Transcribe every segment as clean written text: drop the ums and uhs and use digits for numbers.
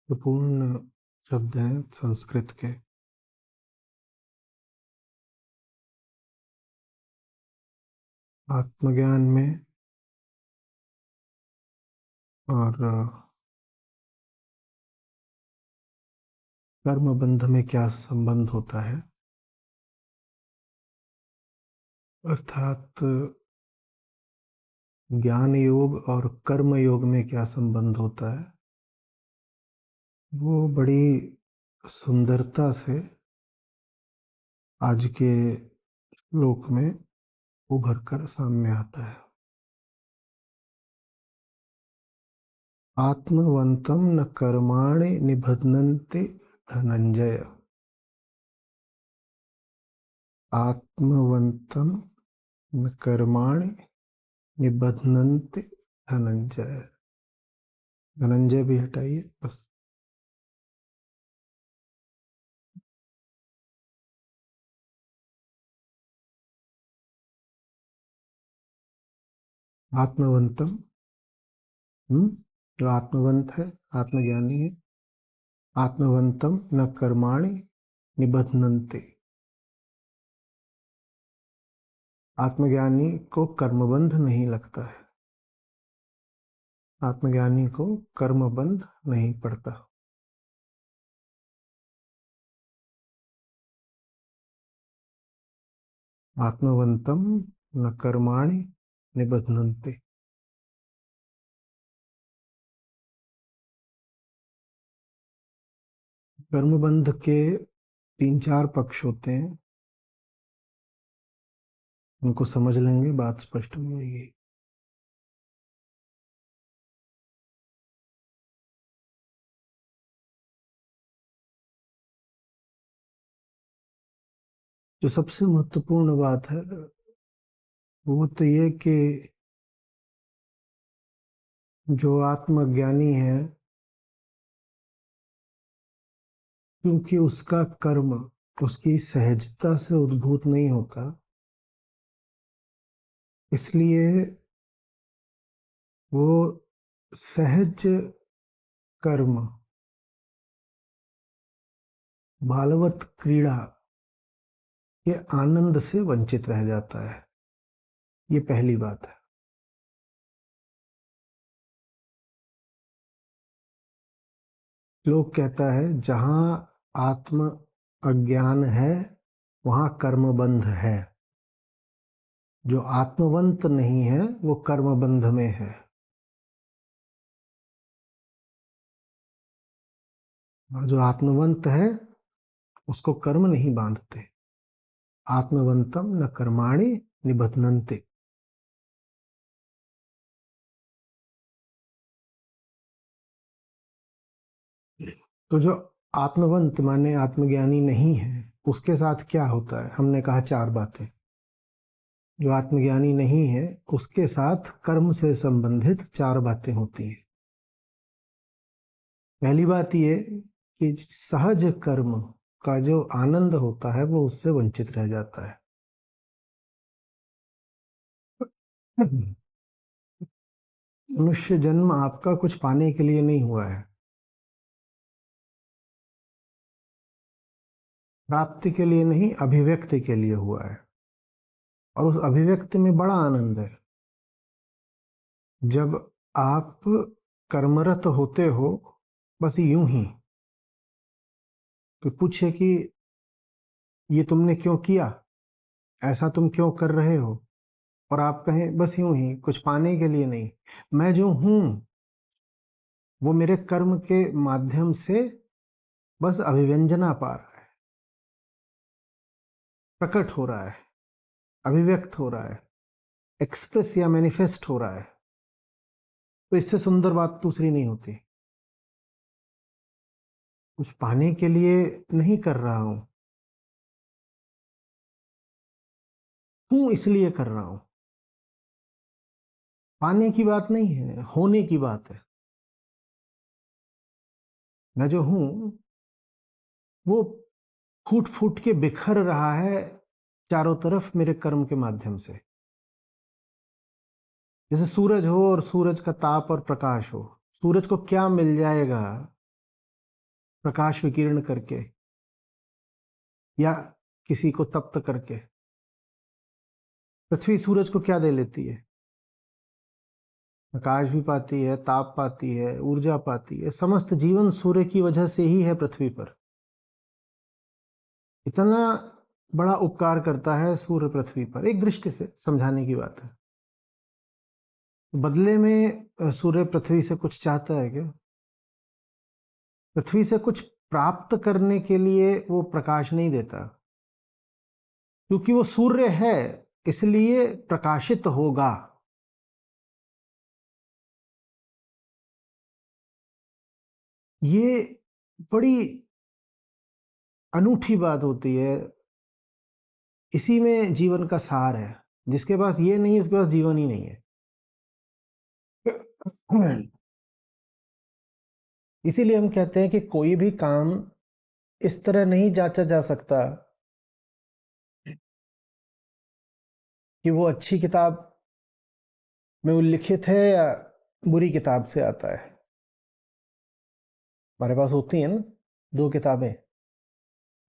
महत्वपूर्ण शब्द हैं संस्कृत के। आत्मज्ञान में और कर्म बंध में क्या संबंध होता है, अर्थात ज्ञान योग और कर्म योग में क्या संबंध होता है, वो बड़ी सुंदरता से आज के श्लोक में उभर कर सामने आता है। आत्मवंतम न कर्माणि निबध्नन्ति धनंजय। आत्मवंतम न कर्माणि निबध्नन्ति धनंजय। धनंजय भी हटाइए बस। आत्मवंतम, जो आत्मवंत है, आत्मज्ञानी है। आत्मवंतम न कर्माणि निबध्नन्ति। आत्मज्ञानी को कर्मबंध नहीं लगता है। आत्मज्ञानी को कर्मबंध नहीं पड़ता। आत्मवंतम न कर्माणि निबध्नन्ति। कर्मबंध के 3-4 पक्ष होते हैं, उनको समझ लेंगे, बात स्पष्ट हो जाएगी। जो सबसे महत्वपूर्ण बात है वो तो ये कि जो आत्मज्ञानी है, क्योंकि उसका कर्म उसकी सहजता से उद्भूत नहीं होता, इसलिए वो सहज कर्म, बालवत क्रीड़ा के आनंद से वंचित रह जाता है। ये पहली बात है। लोग कहता है जहां आत्म अज्ञान है वहां कर्मबंध है। जो आत्मवंत नहीं है वो कर्मबंध में है। और जो आत्मवंत है उसको कर्म नहीं बांधते। आत्मवंतम न कर्माणि निबध्नन्ति। तो जो आत्मवंत माने आत्मज्ञानी नहीं है, उसके साथ क्या होता है? हमने कहा 4 बातें। जो आत्मज्ञानी नहीं है उसके साथ कर्म से संबंधित 4 बातें होती हैं। पहली बात ये कि सहज कर्म का जो आनंद होता है वो उससे वंचित रह जाता है। मनुष्य जन्म आपका कुछ पाने के लिए नहीं हुआ है, प्राप्ति के लिए नहीं, अभिव्यक्ति के लिए हुआ है। और उस अभिव्यक्ति में बड़ा आनंद है। जब आप कर्मरत होते हो, बस यूं ही तो पूछे कि ये तुमने क्यों किया, ऐसा तुम क्यों कर रहे हो, और आप कहें बस यूं ही, कुछ पाने के लिए नहीं, मैं जो हूं वो मेरे कर्म के माध्यम से बस अभिव्यंजना पा रहा है, प्रकट हो रहा है, अभिव्यक्त हो रहा है, एक्सप्रेस या मैनिफेस्ट हो रहा है। तो इससे सुंदर बात दूसरी नहीं होती। कुछ पाने के लिए नहीं कर रहा हूं इसलिए कर रहा हूं। पाने की बात नहीं है, होने की बात है। मैं जो हूं वो फूट फूट के बिखर रहा है चारों तरफ मेरे कर्म के माध्यम से। जैसे सूरज हो और सूरज का ताप और प्रकाश हो। सूरज को क्या मिल जाएगा प्रकाश विकीर्ण करके या किसी को तप्त करके। पृथ्वी सूरज को क्या दे लेती है? प्रकाश भी पाती है, ताप पाती है, ऊर्जा पाती है। समस्त जीवन सूर्य की वजह से ही है पृथ्वी पर। इतना बड़ा उपकार करता है सूर्य पृथ्वी पर, एक दृष्टि से समझाने की बात है। बदले में सूर्य पृथ्वी से कुछ चाहता है क्या? पृथ्वी से कुछ प्राप्त करने के लिए वो प्रकाश नहीं देता, क्योंकि वो सूर्य है इसलिए प्रकाशित होगा। ये बड़ी अनूठी बात होती है। इसी में जीवन का सार है। जिसके पास ये नहीं, उसके पास जीवन ही नहीं है। इसीलिए हम कहते हैं कि कोई भी काम इस तरह नहीं जांचा जा सकता कि वो अच्छी किताब में उल्लिखित है या बुरी किताब से आता है। हमारे पास होती हैं ना दो किताबें,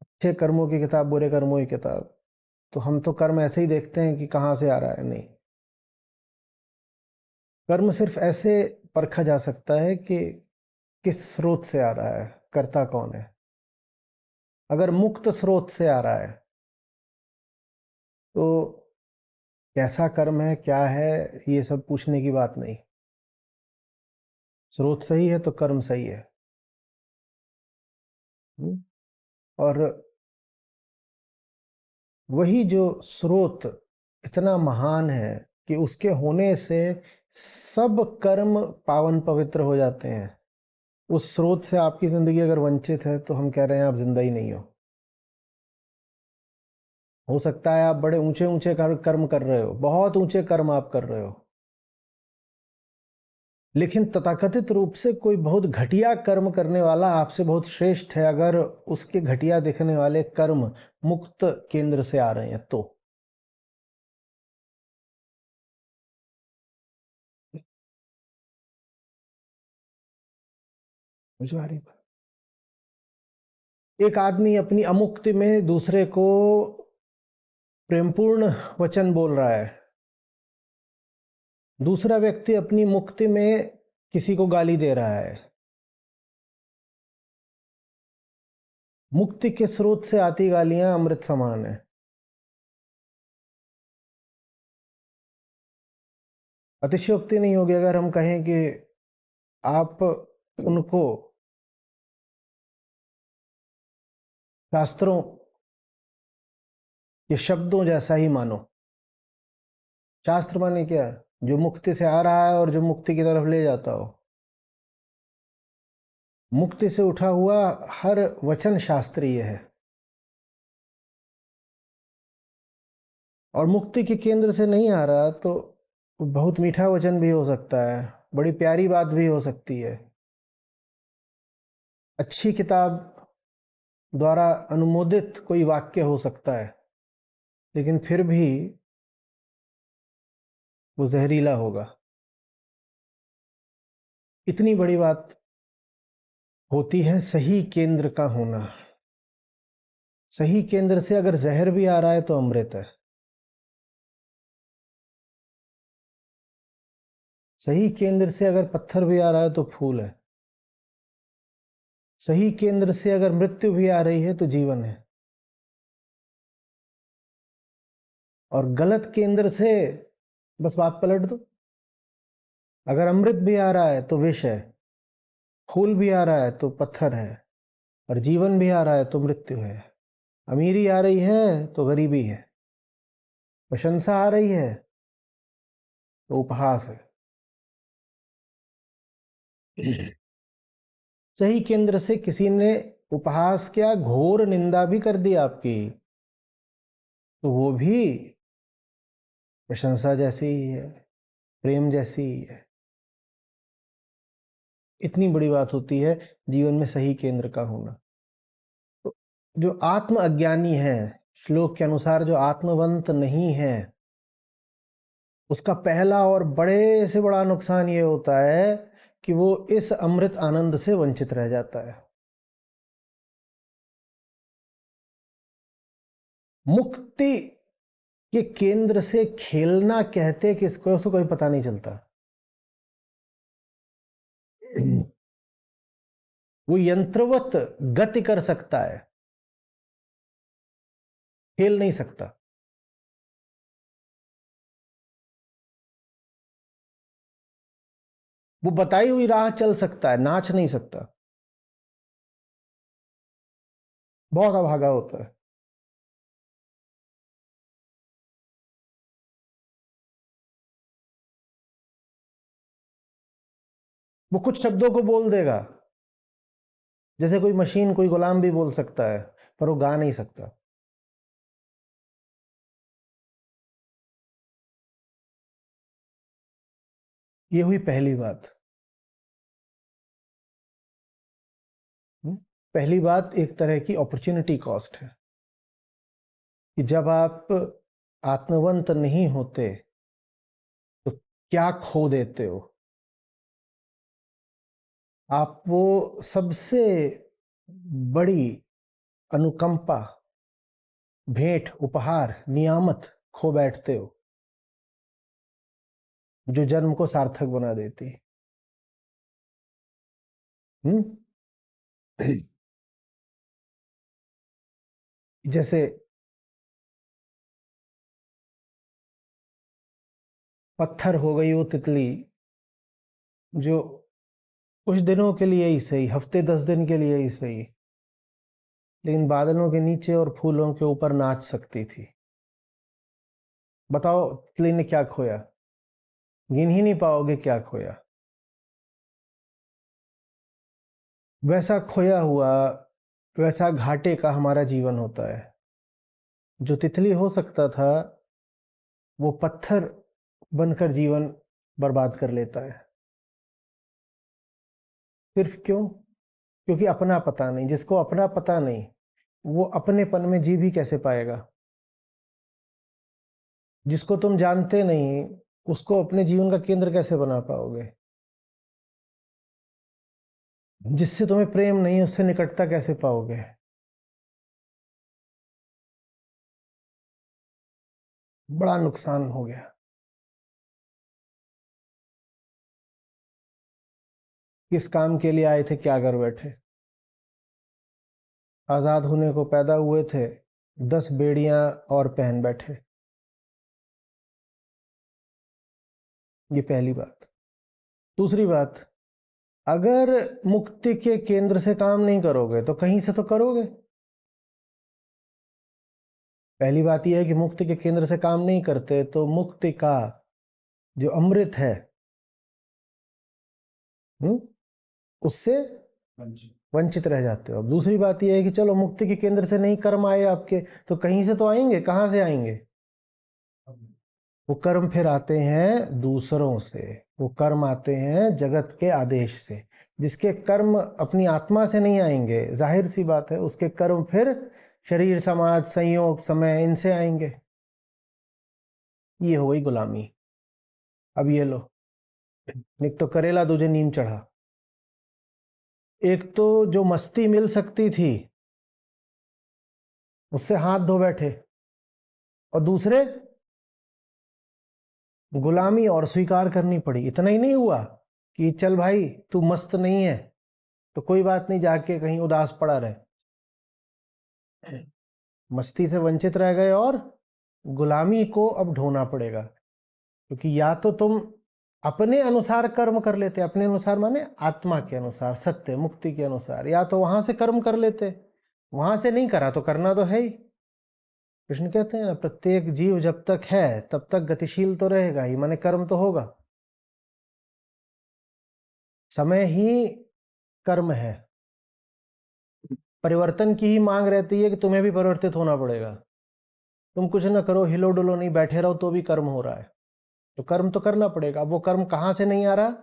अच्छे कर्मों की किताब, बुरे कर्मों की किताब। तो हम तो कर्म ऐसे ही देखते हैं कि कहाँ से आ रहा है। नहीं, कर्म सिर्फ ऐसे परखा जा सकता है कि किस स्रोत से आ रहा है, कर्ता कौन है। अगर मुक्त स्रोत से आ रहा है तो कैसा कर्म है, क्या है, ये सब पूछने की बात नहीं। स्रोत सही है तो कर्म सही है। और वही जो स्रोत इतना महान है कि उसके होने से सब कर्म पावन पवित्र हो जाते हैं, उस स्रोत से आपकी जिंदगी अगर वंचित है तो हम कह रहे हैं आप जिंदा ही नहीं हो सकता है आप बड़े ऊंचे ऊंचे कर्म कर रहे हो, बहुत ऊंचे कर्म आप कर रहे हो, लेकिन तथाकथित रूप से कोई बहुत घटिया कर्म करने वाला आपसे बहुत श्रेष्ठ है अगर उसके घटिया दिखने वाले कर्म मुक्त केंद्र से आ रहे हैं तो। मुझे आ रही बात? एक आदमी अपनी अमुक्ति में दूसरे को प्रेमपूर्ण वचन बोल रहा है, दूसरा व्यक्ति अपनी मुक्ति में किसी को गाली दे रहा है। मुक्ति के स्रोत से आती गालियां अमृत समान है। अतिशयोक्ति नहीं होगी अगर हम कहें कि आप उनको शास्त्रों के शब्दों जैसा ही मानो। शास्त्र माने क्या? जो मुक्ति से आ रहा है और जो मुक्ति की तरफ ले जाता हो। मुक्ति से उठा हुआ हर वचन शास्त्रीय है, और मुक्ति के केंद्र से नहीं आ रहा तो बहुत मीठा वचन भी हो सकता है, बड़ी प्यारी बात भी हो सकती है, अच्छी किताब द्वारा अनुमोदित कोई वाक्य हो सकता है, लेकिन फिर भी वो जहरीला होगा। इतनी बड़ी बात होती है सही केंद्र का होना। सही केंद्र से अगर जहर भी आ रहा है तो अमृत है। सही केंद्र से अगर पत्थर भी आ रहा है तो फूल है। सही केंद्र से अगर मृत्यु भी आ रही है तो जीवन है। और गलत केंद्र से बस बात पलट दो। अगर अमृत भी आ रहा है तो विष है, फूल भी आ रहा है तो पत्थर है, और जीवन भी आ रहा है तो मृत्यु है। अमीरी आ रही है तो गरीबी है, प्रशंसा आ रही है तो उपहास है। सही केंद्र से किसी ने उपहास क्या, घोर निंदा भी कर दी आपकी, तो वो भी प्रशंसा जैसी ही है, प्रेम जैसी ही है। इतनी बड़ी बात होती है जीवन में सही केंद्र का होना। तो जो आत्म अज्ञानी है, श्लोक के अनुसार जो आत्मवंत नहीं है, उसका पहला और बड़े से बड़ा नुकसान ये होता है कि वो इस अमृत आनंद से वंचित रह जाता है। मुक्ति के केंद्र से खेलना कहते किसको, उसको कोई पता नहीं चलता। वो यंत्रवत गति कर सकता है, खेल नहीं सकता। वो बताई हुई राह चल सकता है, नाच नहीं सकता। बहुत अभागा होता है। वो कुछ शब्दों को बोल देगा, जैसे कोई मशीन, कोई गुलाम भी बोल सकता है, पर वो गा नहीं सकता। ये हुई पहली बात। पहली बात एक तरह की अपॉर्चुनिटी कॉस्ट है कि जब आप आत्मवंत नहीं होते तो क्या खो देते हो। आप वो सबसे बड़ी अनुकंपा, भेंट, उपहार, नियामत खो बैठते हो, जो जन्म को सार्थक बना देती। जैसे पत्थर हो गई वो तितली, जो कुछ दिनों के लिए ही सही, हफ्ते 10 दिन के लिए ही सही, लेकिन बादलों के नीचे और फूलों के ऊपर नाच सकती थी। बताओ तितली ने क्या खोया? गिन ही नहीं पाओगे क्या खोया। वैसा खोया हुआ, वैसा घाटे का हमारा जीवन होता है। जो तितली हो सकता था वो पत्थर बनकर जीवन बर्बाद कर लेता है। सिर्फ क्यों? क्योंकि अपना पता नहीं। जिसको अपना पता नहीं वो अपनेपन में जी भी कैसे पाएगा। जिसको तुम जानते नहीं उसको अपने जीवन का केंद्र कैसे बना पाओगे। जिससे तुम्हें प्रेम नहीं उससे निकटता कैसे पाओगे। बड़ा नुकसान हो गया। किस काम के लिए आए थे, क्या कर बैठे। आजाद होने को पैदा हुए थे, 10 बेड़ियां और पहन बैठे। ये पहली बात। दूसरी बात, अगर मुक्ति के केंद्र से काम नहीं करोगे तो कहीं से तो करोगे। पहली बात यह है कि मुक्ति के केंद्र से काम नहीं करते तो मुक्ति का जो अमृत है उससे वंचित रह जाते हो। अब दूसरी बात यह है कि चलो मुक्ति के केंद्र से नहीं कर्म आए आपके, तो कहीं से तो आएंगे। कहां से आएंगे? वो कर्म फिर आते हैं दूसरों से। वो कर्म आते हैं जगत के आदेश से। जिसके कर्म अपनी आत्मा से नहीं आएंगे, जाहिर सी बात है उसके कर्म फिर शरीर, समाज, संयोग, समय, इनसे आएंगे। ये हो गई गुलामी। अब ये लो, एक तो करेला तुझे नीम चढ़ा। एक तो जो मस्ती मिल सकती थी उससे हाथ धो बैठे, और दूसरे गुलामी और स्वीकार करनी पड़ी। इतना ही नहीं हुआ कि चल भाई तू मस्त नहीं है तो कोई बात नहीं, जाके कहीं उदास पड़ा रहे। मस्ती से वंचित रह गए और गुलामी को अब ढोना पड़ेगा। क्योंकि या तो तुम अपने अनुसार कर्म कर लेते, अपने अनुसार माने आत्मा के अनुसार, सत्य मुक्ति के अनुसार, या तो वहां से कर्म कर लेते। वहां से नहीं करा तो करना तो है ही। कृष्ण कहते हैं ना, प्रत्येक जीव जब तक है तब तक गतिशील तो रहेगा ही, माने कर्म तो होगा। समय ही कर्म है। परिवर्तन की ही मांग रहती है कि तुम्हें भी परिवर्तित होना पड़ेगा। तुम कुछ ना करो, हिलो डुलो नहीं, बैठे रहो तो भी कर्म हो रहा है। तो कर्म तो करना पड़ेगा। अब वो कर्म कहां से नहीं आ रहा?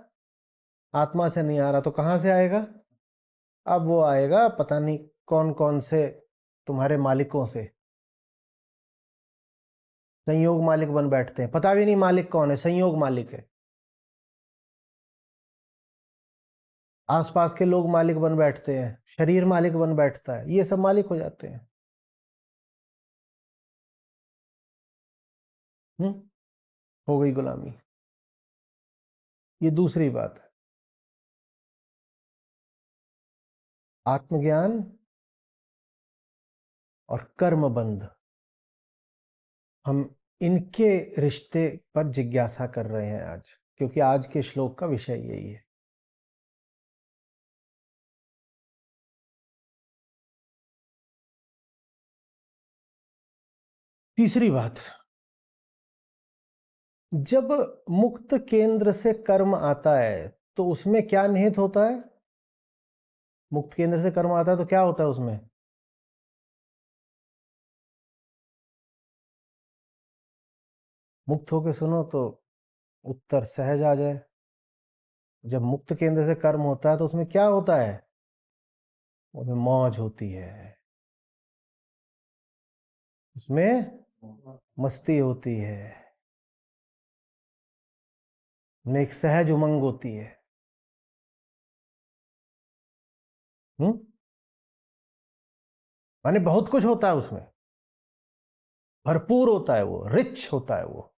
आत्मा से नहीं आ रहा तो कहां से आएगा? अब वो आएगा पता नहीं कौन कौन से तुम्हारे मालिकों से। संयोग मालिक बन बैठते हैं, पता भी नहीं मालिक कौन है, संयोग मालिक है। आसपास के लोग मालिक बन बैठते हैं, शरीर मालिक बन बैठता है, ये सब मालिक हो जाते हैं। हो गई गुलामी। ये दूसरी बात है। आत्मज्ञान और कर्म बंध, हम इनके रिश्ते पर जिज्ञासा कर रहे हैं आज, क्योंकि आज के श्लोक का विषय यही है। तीसरी बात, जब मुक्त केंद्र से कर्म आता है तो उसमें क्या निहित होता है? मुक्त केंद्र से कर्म आता है तो क्या होता है उसमें? मुक्त होके सुनो तो उत्तर सहज आ जाए। जब मुक्त केंद्र से कर्म होता है तो उसमें क्या होता है? उसमें मौज होती है, उसमें मस्ती होती है, उसमें एक सहज उमंग होती है। हम्म, माने बहुत कुछ होता है उसमें, भरपूर होता है, वो रिच होता है वो।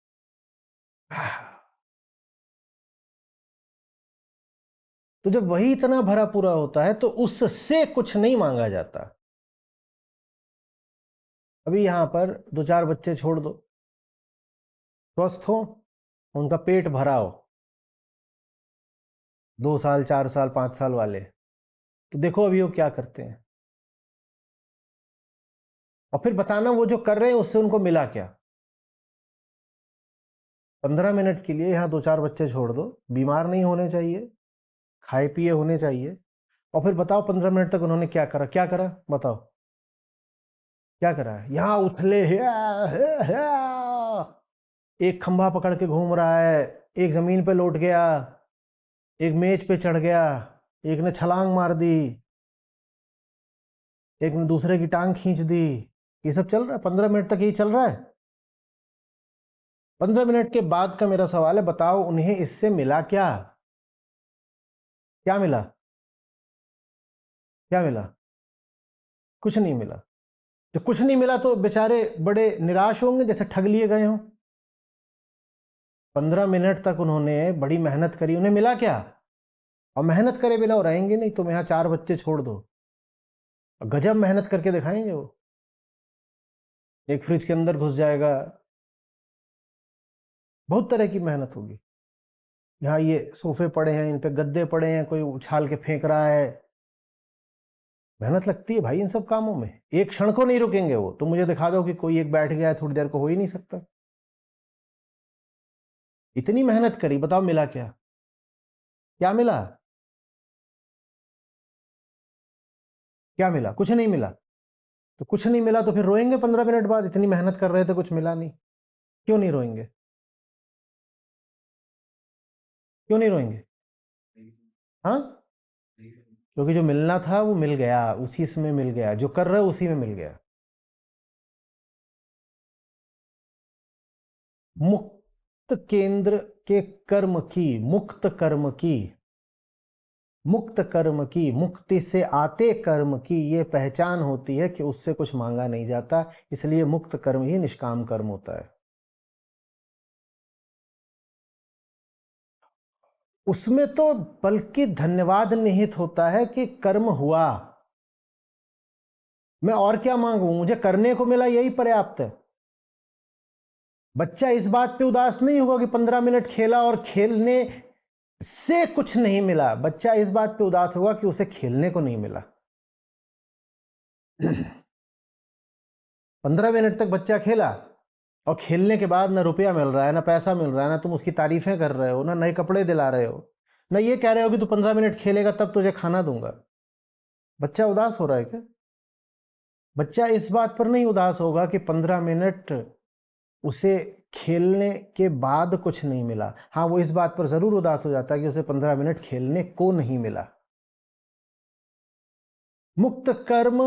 तो जब वही इतना भरा पूरा होता है तो उससे कुछ नहीं मांगा जाता। अभी यहां पर दो चार बच्चे छोड़ दो, स्वस्थ हो, उनका पेट भरा हो, 2 साल 4 साल 5 साल वाले, तो देखो अभी वो क्या करते हैं, और फिर बताना वो जो कर रहे हैं उससे उनको मिला क्या। 15 मिनट के लिए यहाँ दो चार बच्चे छोड़ दो, बीमार नहीं होने चाहिए, खाए पिए होने चाहिए, और फिर बताओ 15 मिनट तक उन्होंने क्या करा, क्या करा बताओ, क्या करा? यहाँ उछले, एक खंभा पकड़ के घूम रहा है, एक जमीन पे लौट गया, एक मेज पे चढ़ गया, एक ने छलांग मार दी, एक ने दूसरे की टांग खींच दी। ये सब चल रहा है, 15 मिनट तक यही चल रहा है। 15 मिनट के बाद का मेरा सवाल है, बताओ उन्हें इससे मिला क्या? क्या मिला? क्या मिला? कुछ नहीं मिला। तो कुछ नहीं मिला तो बेचारे बड़े निराश होंगे, जैसे ठग लिए गए हों। 15 मिनट तक उन्होंने बड़ी मेहनत करी, उन्हें मिला क्या? और मेहनत करे बिना वो रहेंगे नहीं। तुम यहाँ चार बच्चे छोड़ दो, गजब मेहनत करके दिखाएंगे वो। एक फ्रिज के अंदर घुस जाएगा, बहुत तरह की मेहनत होगी। यहाँ ये सोफे पड़े हैं, इन पे गद्दे पड़े हैं, कोई उछाल के फेंक रहा है। मेहनत लगती है भाई इन सब कामों में, एक क्षण को नहीं रुकेंगे वो। तो मुझे दिखा दो कि कोई एक बैठ गया है थोड़ी देर को, हो ही नहीं सकता। इतनी मेहनत करी, बताओ मिला क्या? क्या मिला? क्या मिला? कुछ नहीं मिला। तो कुछ नहीं मिला तो फिर रोएंगे 15 मिनट बाद? इतनी मेहनत कर रहे थे, कुछ मिला नहीं, क्यों नहीं रोएंगे? क्यों नहीं रोएंगे? हाँ, क्योंकि जो मिलना था वो मिल गया, उसी समय मिल गया, जो कर रहे हो उसी में मिल गया। मुक्त केंद्र के कर्म की, मुक्त कर्म की, मुक्त कर्म की, मुक्ति से आते कर्म की ये पहचान होती है कि उससे कुछ मांगा नहीं जाता, इसलिए मुक्त कर्म ही निष्काम कर्म होता है। उसमें तो बल्कि धन्यवाद निहित होता है कि कर्म हुआ, मैं और क्या मांगू, मुझे करने को मिला यही पर्याप्त है। बच्चा इस बात पे उदास नहीं होगा कि 15 मिनट खेला और खेलने से कुछ नहीं मिला, बच्चा इस बात पे उदास होगा कि उसे खेलने को नहीं मिला। 15 मिनट तक बच्चा खेला, और खेलने के बाद ना रुपया मिल रहा है, ना पैसा मिल रहा है, ना तुम उसकी तारीफें कर रहे हो, ना नए कपड़े दिला रहे हो, ना ये कह रहे हो कि तू 15 मिनट खेलेगा तब तुझे खाना दूंगा। बच्चा उदास हो रहा है क्या? बच्चा इस बात पर नहीं उदास होगा कि 15 मिनट उसे खेलने के बाद कुछ नहीं मिला। हाँ, वो इस बात पर जरूर उदास हो जाता है कि उसे 15 मिनट खेलने को नहीं मिला। मुक्त कर्म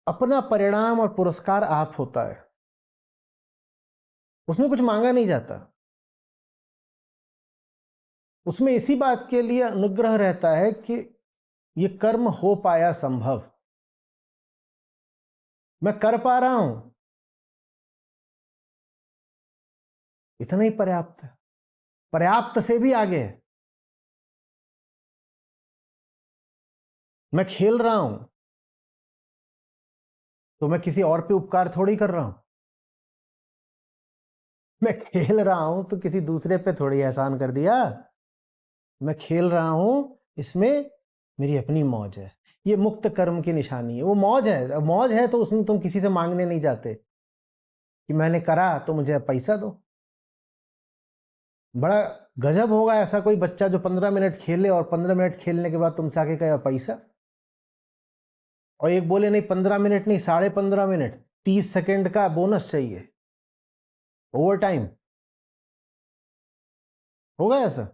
अपना परिणाम और पुरस्कार आप होता है, उसमें कुछ मांगा नहीं जाता। उसमें इसी बात के लिए अनुग्रह रहता है कि ये कर्म हो पाया संभव, मैं कर पा रहा हूं। इतना ही पर्याप्त है, पर्याप्त से भी आगे है। मैं खेल रहा हूं तो मैं किसी और पे उपकार थोड़ी कर रहा हूं। मैं खेल रहा हूं तो किसी दूसरे पे थोड़ी एहसान कर दिया। मैं खेल रहा हूं, इसमें मेरी अपनी मौज है। ये मुक्त कर्म की निशानी है। वो मौज है, मौज है तो उसमें तुम किसी से मांगने नहीं जाते कि मैंने करा तो मुझे पैसा दो। बड़ा गजब होगा ऐसा कोई बच्चा जो 15 मिनट खेले और 15 मिनट खेलने के बाद तुमसे आके कहे पैसा, और एक बोले नहीं 15 मिनट नहीं 15.5 मिनट 30 सेकंड का बोनस चाहिए, ओवर टाइम। होगा ऐसा?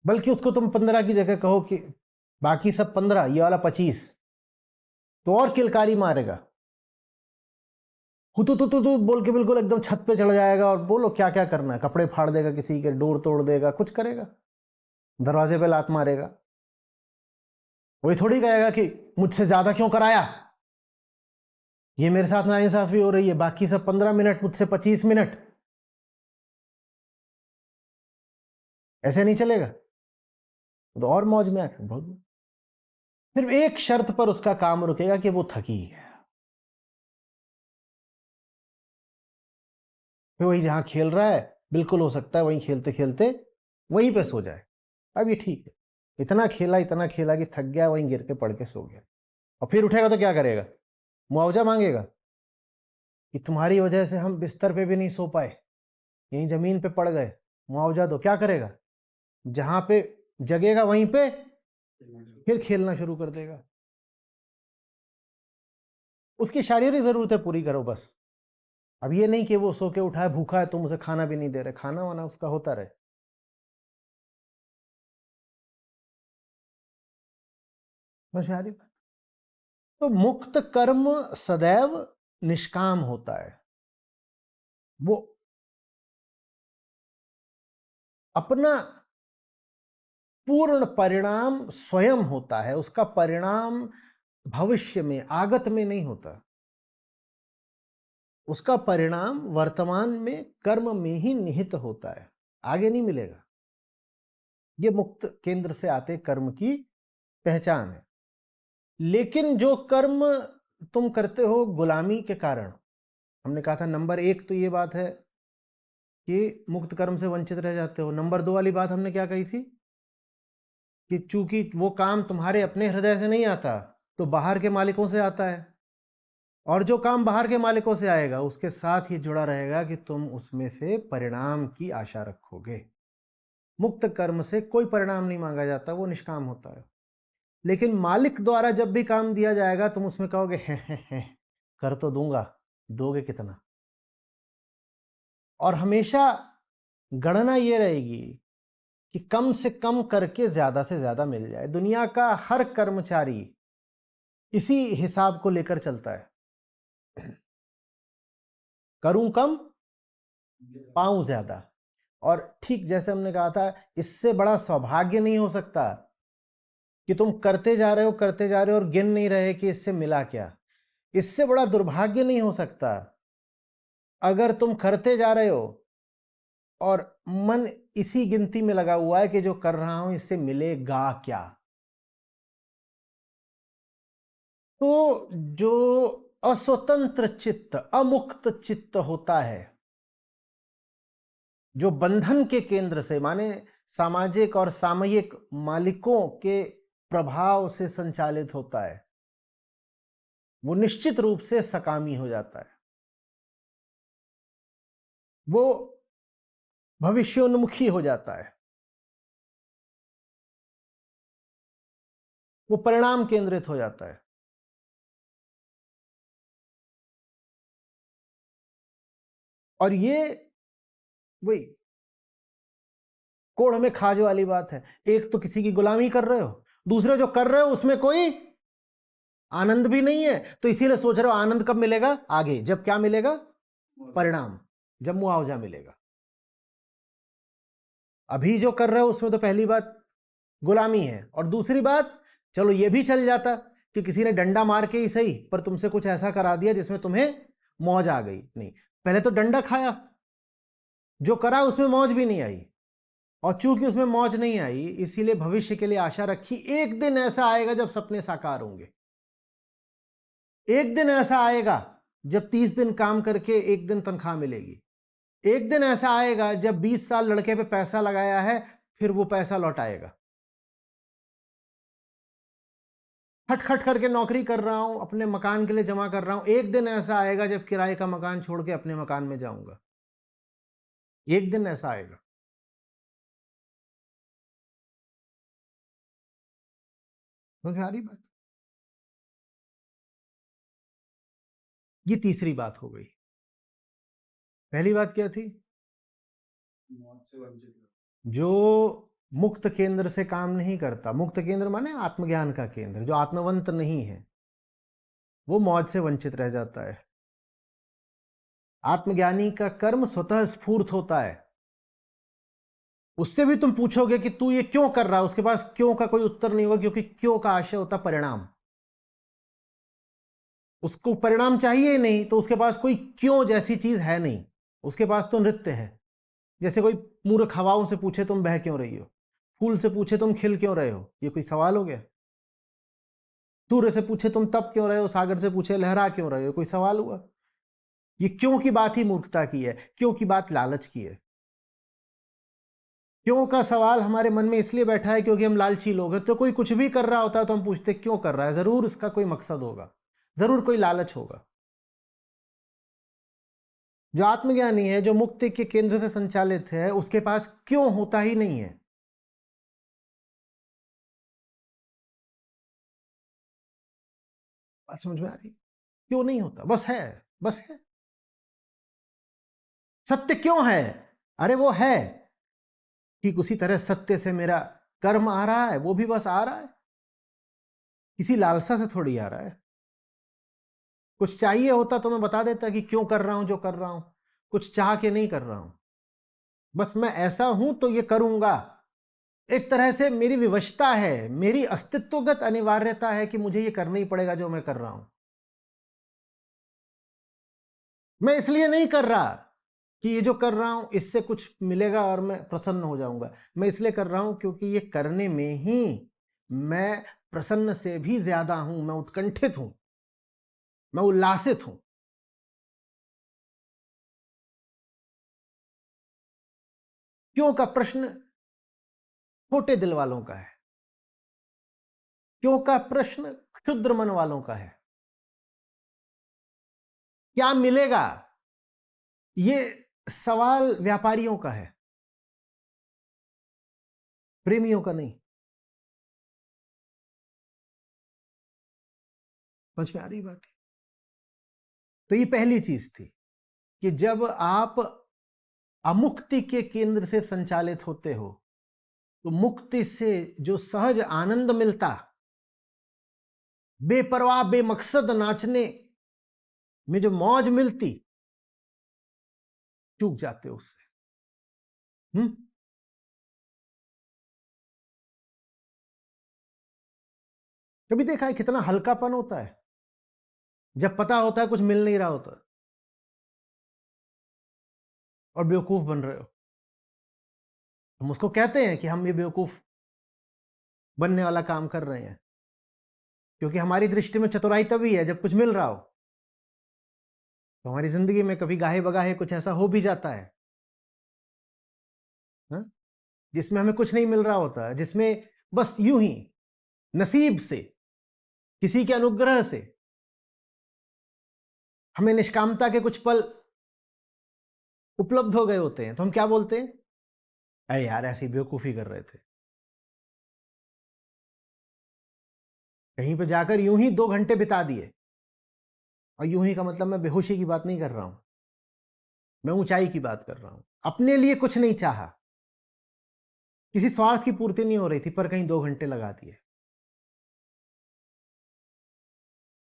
बल्कि उसको तुम 15 की जगह कहो कि बाकी सब 15, ये वाला 25, तो और किलकारी मारेगा। तू बोल के बिल्कुल एकदम छत पे चढ़ जाएगा और बोलो क्या क्या करना है, कपड़े फाड़ देगा, किसी के डोर तोड़ देगा, कुछ करेगा, दरवाजे पे लात मारेगा। वही थोड़ी कहेगा कि मुझसे ज्यादा क्यों कराया, ये मेरे साथ नाइंसाफी हो रही है, बाकी सब 15 मिनट, मुझसे 25 मिनट। ऐसे नहीं चलेगा, तो और मौज में आकर बहुत। सिर्फ एक शर्त पर उसका काम रुकेगा कि वो थकी है, फिर वही जहां खेल रहा है बिल्कुल हो सकता है वहीं खेलते खेलते वहीं पे सो जाए। अब ये ठीक है, इतना खेला कि थक गया, वहीं गिर के पड़ के सो गया, और फिर उठेगा तो क्या करेगा? मुआवजा मांगेगा कि तुम्हारी वजह से हम बिस्तर पे भी नहीं सो पाए, यहीं जमीन पे पड़ गए, मुआवजा दो। क्या करेगा? जहां पे जगेगा वहीं पे फिर खेलना शुरू कर देगा। उसकी शारीरिक जरूरतें पूरी करो बस। अब ये नहीं कि वो सो के उठा है, भूखा है, तुम उसे खाना भी नहीं दे रहे, खाना वाना उसका होता रहे। बस यार बात। तो मुक्त कर्म सदैव निष्काम होता है। वो अपना पूर्ण परिणाम स्वयं होता है, उसका परिणाम भविष्य में आगत में नहीं होता। उसका परिणाम वर्तमान में कर्म में ही निहित होता है, आगे नहीं मिलेगा। ये मुक्त केंद्र से आते कर्म की पहचान है। लेकिन जो कर्म तुम करते हो गुलामी के कारण, हमने कहा था नंबर 1 तो ये बात है कि मुक्त कर्म से वंचित रह जाते हो। नंबर 2 वाली बात हमने क्या कही थी कि चूंकि वो काम तुम्हारे अपने हृदय से नहीं आता, तो बाहर के मालिकों से आता है, और जो काम बाहर के मालिकों से आएगा उसके साथ ही जुड़ा रहेगा कि तुम उसमें से परिणाम की आशा रखोगे। मुक्त कर्म से कोई परिणाम नहीं मांगा जाता, वो निष्काम होता है। लेकिन मालिक द्वारा जब भी काम दिया जाएगा तुम उसमें कहोगे हैं, कर तो दूंगा, दोगे कितना। और हमेशा गणना ये रहेगी कि कम से कम करके ज्यादा से ज्यादा मिल जाए। दुनिया का हर कर्मचारी इसी हिसाब को लेकर चलता है, करूं कम पाऊं ज्यादा। और ठीक जैसे हमने कहा था, इससे बड़ा सौभाग्य नहीं हो सकता कि तुम करते जा रहे हो करते जा रहे हो और गिन नहीं रहे कि इससे मिला क्या। इससे बड़ा दुर्भाग्य नहीं हो सकता अगर तुम करते जा रहे हो और मन इसी गिनती में लगा हुआ है कि जो कर रहा हूं इससे मिलेगा क्या। तो जो अस्वतंत्र चित्त, अमुक्त चित्त होता है, जो बंधन के केंद्र से, माने सामाजिक और सामयिक मालिकों के प्रभाव से संचालित होता है, वो निश्चित रूप से सकामी हो जाता है। वो भविष्योन्मुखी हो जाता है, वो परिणाम केंद्रित हो जाता है। और ये वही कोड़ में खाज वाली बात है। एक तो किसी की गुलामी कर रहे हो, दूसरे जो कर रहे हो उसमें कोई आनंद भी नहीं है, तो इसीलिए सोच रहे हो आनंद कब मिलेगा? आगे, जब क्या मिलेगा? परिणाम, जब मुआवजा मिलेगा। अभी जो कर रहे हो उसमें तो पहली बात गुलामी है, और दूसरी बात, चलो ये भी चल जाता कि किसी ने डंडा मार के ही सही पर तुमसे कुछ ऐसा करा दिया जिसमें तुम्हें मौज आ गई। नहीं, पहले तो डंडा खाया, जो करा उसमें मौज भी नहीं आई, और चूंकि उसमें मौज नहीं आई इसीलिए भविष्य के लिए आशा रखी, एक दिन ऐसा आएगा जब सपने साकार होंगे। एक दिन ऐसा आएगा जब 30 दिन काम करके एक दिन तनख्वाह मिलेगी। एक दिन ऐसा आएगा जब 20 साल लड़के पे पैसा लगाया है फिर वो पैसा लौटाएगा। खट खट करके नौकरी कर रहा हूं, अपने मकान के लिए जमा कर रहा हूं, एक दिन ऐसा आएगा जब किराए का मकान छोड़ के अपने मकान में जाऊंगा। एक दिन ऐसा आएगा। समझ में आ रही बात? ये तीसरी बात हो गई। पहली बात क्या थी? मौत से वंचित, जो मुक्त केंद्र से काम नहीं करता, मुक्त केंद्र माने आत्मज्ञान का केंद्र, जो आत्मवंत नहीं है वो मौज से वंचित रह जाता है। आत्मज्ञानी का कर्म स्वतः स्फूर्त होता है। उससे भी तुम पूछोगे कि तू ये क्यों कर रहा है, उसके पास क्यों का कोई उत्तर नहीं होगा, क्योंकि क्यों का आशय होता परिणाम। उसको परिणाम चाहिए ही नहीं, तो उसके पास कोई क्यों जैसी चीज है नहीं, उसके पास तो नृत्य है। जैसे कोई मूर्ख हवाओं से पूछे तुम बह क्यों रही हो, फूल से पूछे तुम खिल क्यों रहे हो, ये कोई सवाल हो गया? सूर्य से पूछे तुम तप क्यों रहे हो, सागर से पूछे लहरा क्यों रहे हो, कोई सवाल हुआ? ये क्यों की बात ही मूर्खता की है, क्यों की बात लालच की है। क्यों का सवाल हमारे मन में इसलिए बैठा है क्योंकि हम लालची लोग हैं। तो कोई कुछ भी कर रहा होता है तो हम पूछते क्यों कर रहा है, जरूर उसका कोई मकसद होगा, जरूर कोई लालच होगा। जो आत्मज्ञानी है, जो मुक्ति के केंद्र से संचालित है, उसके पास क्यों होता ही नहीं है। बात समझ में आ रही? क्यों नहीं होता, बस है, बस है। सत्य क्यों है? अरे वो है। ठीक उसी तरह सत्य से मेरा कर्म आ रहा है, वो भी बस आ रहा है, किसी लालसा से थोड़ी आ रहा है। कुछ चाहिए होता तो मैं बता देता कि क्यों कर रहा हूं जो कर रहा हूं, कुछ चाह के नहीं कर रहा हूं, बस मैं ऐसा हूं तो ये करूंगा। एक तरह से मेरी विवशता है, मेरी अस्तित्वगत अनिवार्यता है कि मुझे ये करना ही पड़ेगा जो मैं कर रहा हूं। मैं इसलिए नहीं कर रहा कि ये जो कर रहा हूं इससे कुछ मिलेगा और मैं प्रसन्न हो जाऊंगा। मैं इसलिए कर रहा हूं क्योंकि ये करने में ही मैं प्रसन्न से भी ज्यादा हूं, मैं उत्कंठित हूं, मैं उल्लासित हूं। क्यों का प्रश्न छोटे दिल वालों का है, क्यों का प्रश्न क्षुद्र मन वालों का है। क्या मिलेगा, ये सवाल व्यापारियों का है, प्रेमियों का नहीं। समझ में आ रही बात? तो ये पहली चीज थी कि जब आप अमुक्ति के केंद्र से संचालित होते हो तो मुक्ति से जो सहज आनंद मिलता, बेपरवाह बेमकसद नाचने में जो मौज मिलती, चूक जाते हो उससे। कभी देखा है कितना हल्कापन होता है जब पता होता है कुछ मिल नहीं रहा होता और बेवकूफ बन रहे हो। हम उसको कहते हैं कि हम ये बेवकूफ बनने वाला काम कर रहे हैं, क्योंकि हमारी दृष्टि में चतुराई तभी है जब कुछ मिल रहा हो। तो हमारी जिंदगी में कभी गाहे बगाहे कुछ ऐसा हो भी जाता है, हा? जिसमें हमें कुछ नहीं मिल रहा होता, जिसमें बस यूं ही नसीब से, किसी के अनुग्रह से हमें निष्कामता के कुछ पल उपलब्ध हो गए होते हैं। तो हम क्या बोलते हैं, अरे यार ऐसी बेवकूफी कर रहे थे। कहीं पे जाकर यूं ही 2 घंटे बिता दिए। और यूं ही का मतलब मैं बेहोशी की बात नहीं कर रहा हूं, मैं ऊंचाई की बात कर रहा हूं। अपने लिए कुछ नहीं चाहा, किसी स्वार्थ की पूर्ति नहीं हो रही थी, पर कहीं 2 घंटे लगा दिए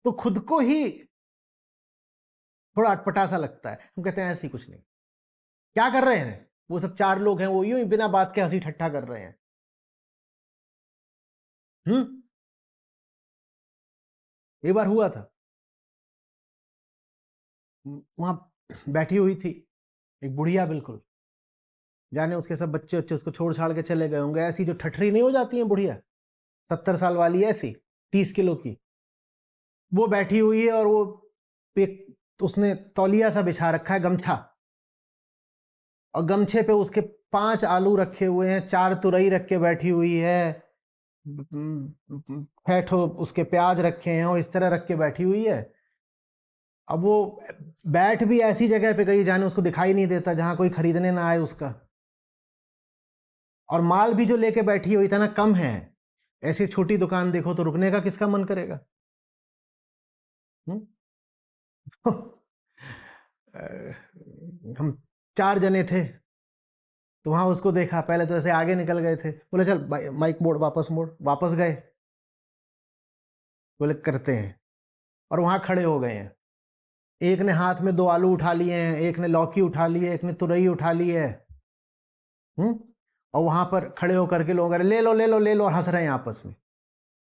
तो खुद को ही थोड़ा अटपटा सा लगता है। हम कहते हैं ऐसी कुछ नहीं, क्या कर रहे हैं वो सब 4 लोग हैं, वो यूं ही बिना बात के हंसी ठट्ठा कर रहे हैं। एक बार हुआ था, वहां बैठी हुई थी एक बुढ़िया, बिल्कुल जाने उसके सब बच्चे बच्चे उसको छोड़ छाड़ के चले गए होंगे। ऐसी जो ठठरी नहीं हो जाती है बुढ़िया 70 साल वाली, ऐसी 30 किलो की, वो बैठी हुई है और वो उसने तौलिया सा बिछा रखा है, गमछा, और गमछे पे उसके 5 आलू रखे हुए हैं, 4 तुरई रख के बैठी हुई है, ठो उसके प्याज रखे हैं और इस तरह रख के बैठी हुई है। अब वो बैठ भी ऐसी जगह पे गई जाने उसको दिखाई नहीं देता जहां कोई खरीदने ना आए उसका, और माल भी जो लेके बैठी हुई था ना कम है। ऐसी छोटी दुकान देखो तो रुकने का किसका मन करेगा? हम 4 जने थे तो वहां उसको देखा, पहले तो ऐसे आगे निकल गए थे, बोले चल माइक मोड़, वापस मोड़, वापस गए, बोले करते हैं, और वहां खड़े हो गए हैं। एक ने हाथ में 2 आलू उठा लिए हैं, एक ने लौकी उठा ली है, एक ने तुरई उठा ली है। और वहां पर खड़े होकर के लोग ले लो ले लो ले लो, हंस रहे हैं आपस में।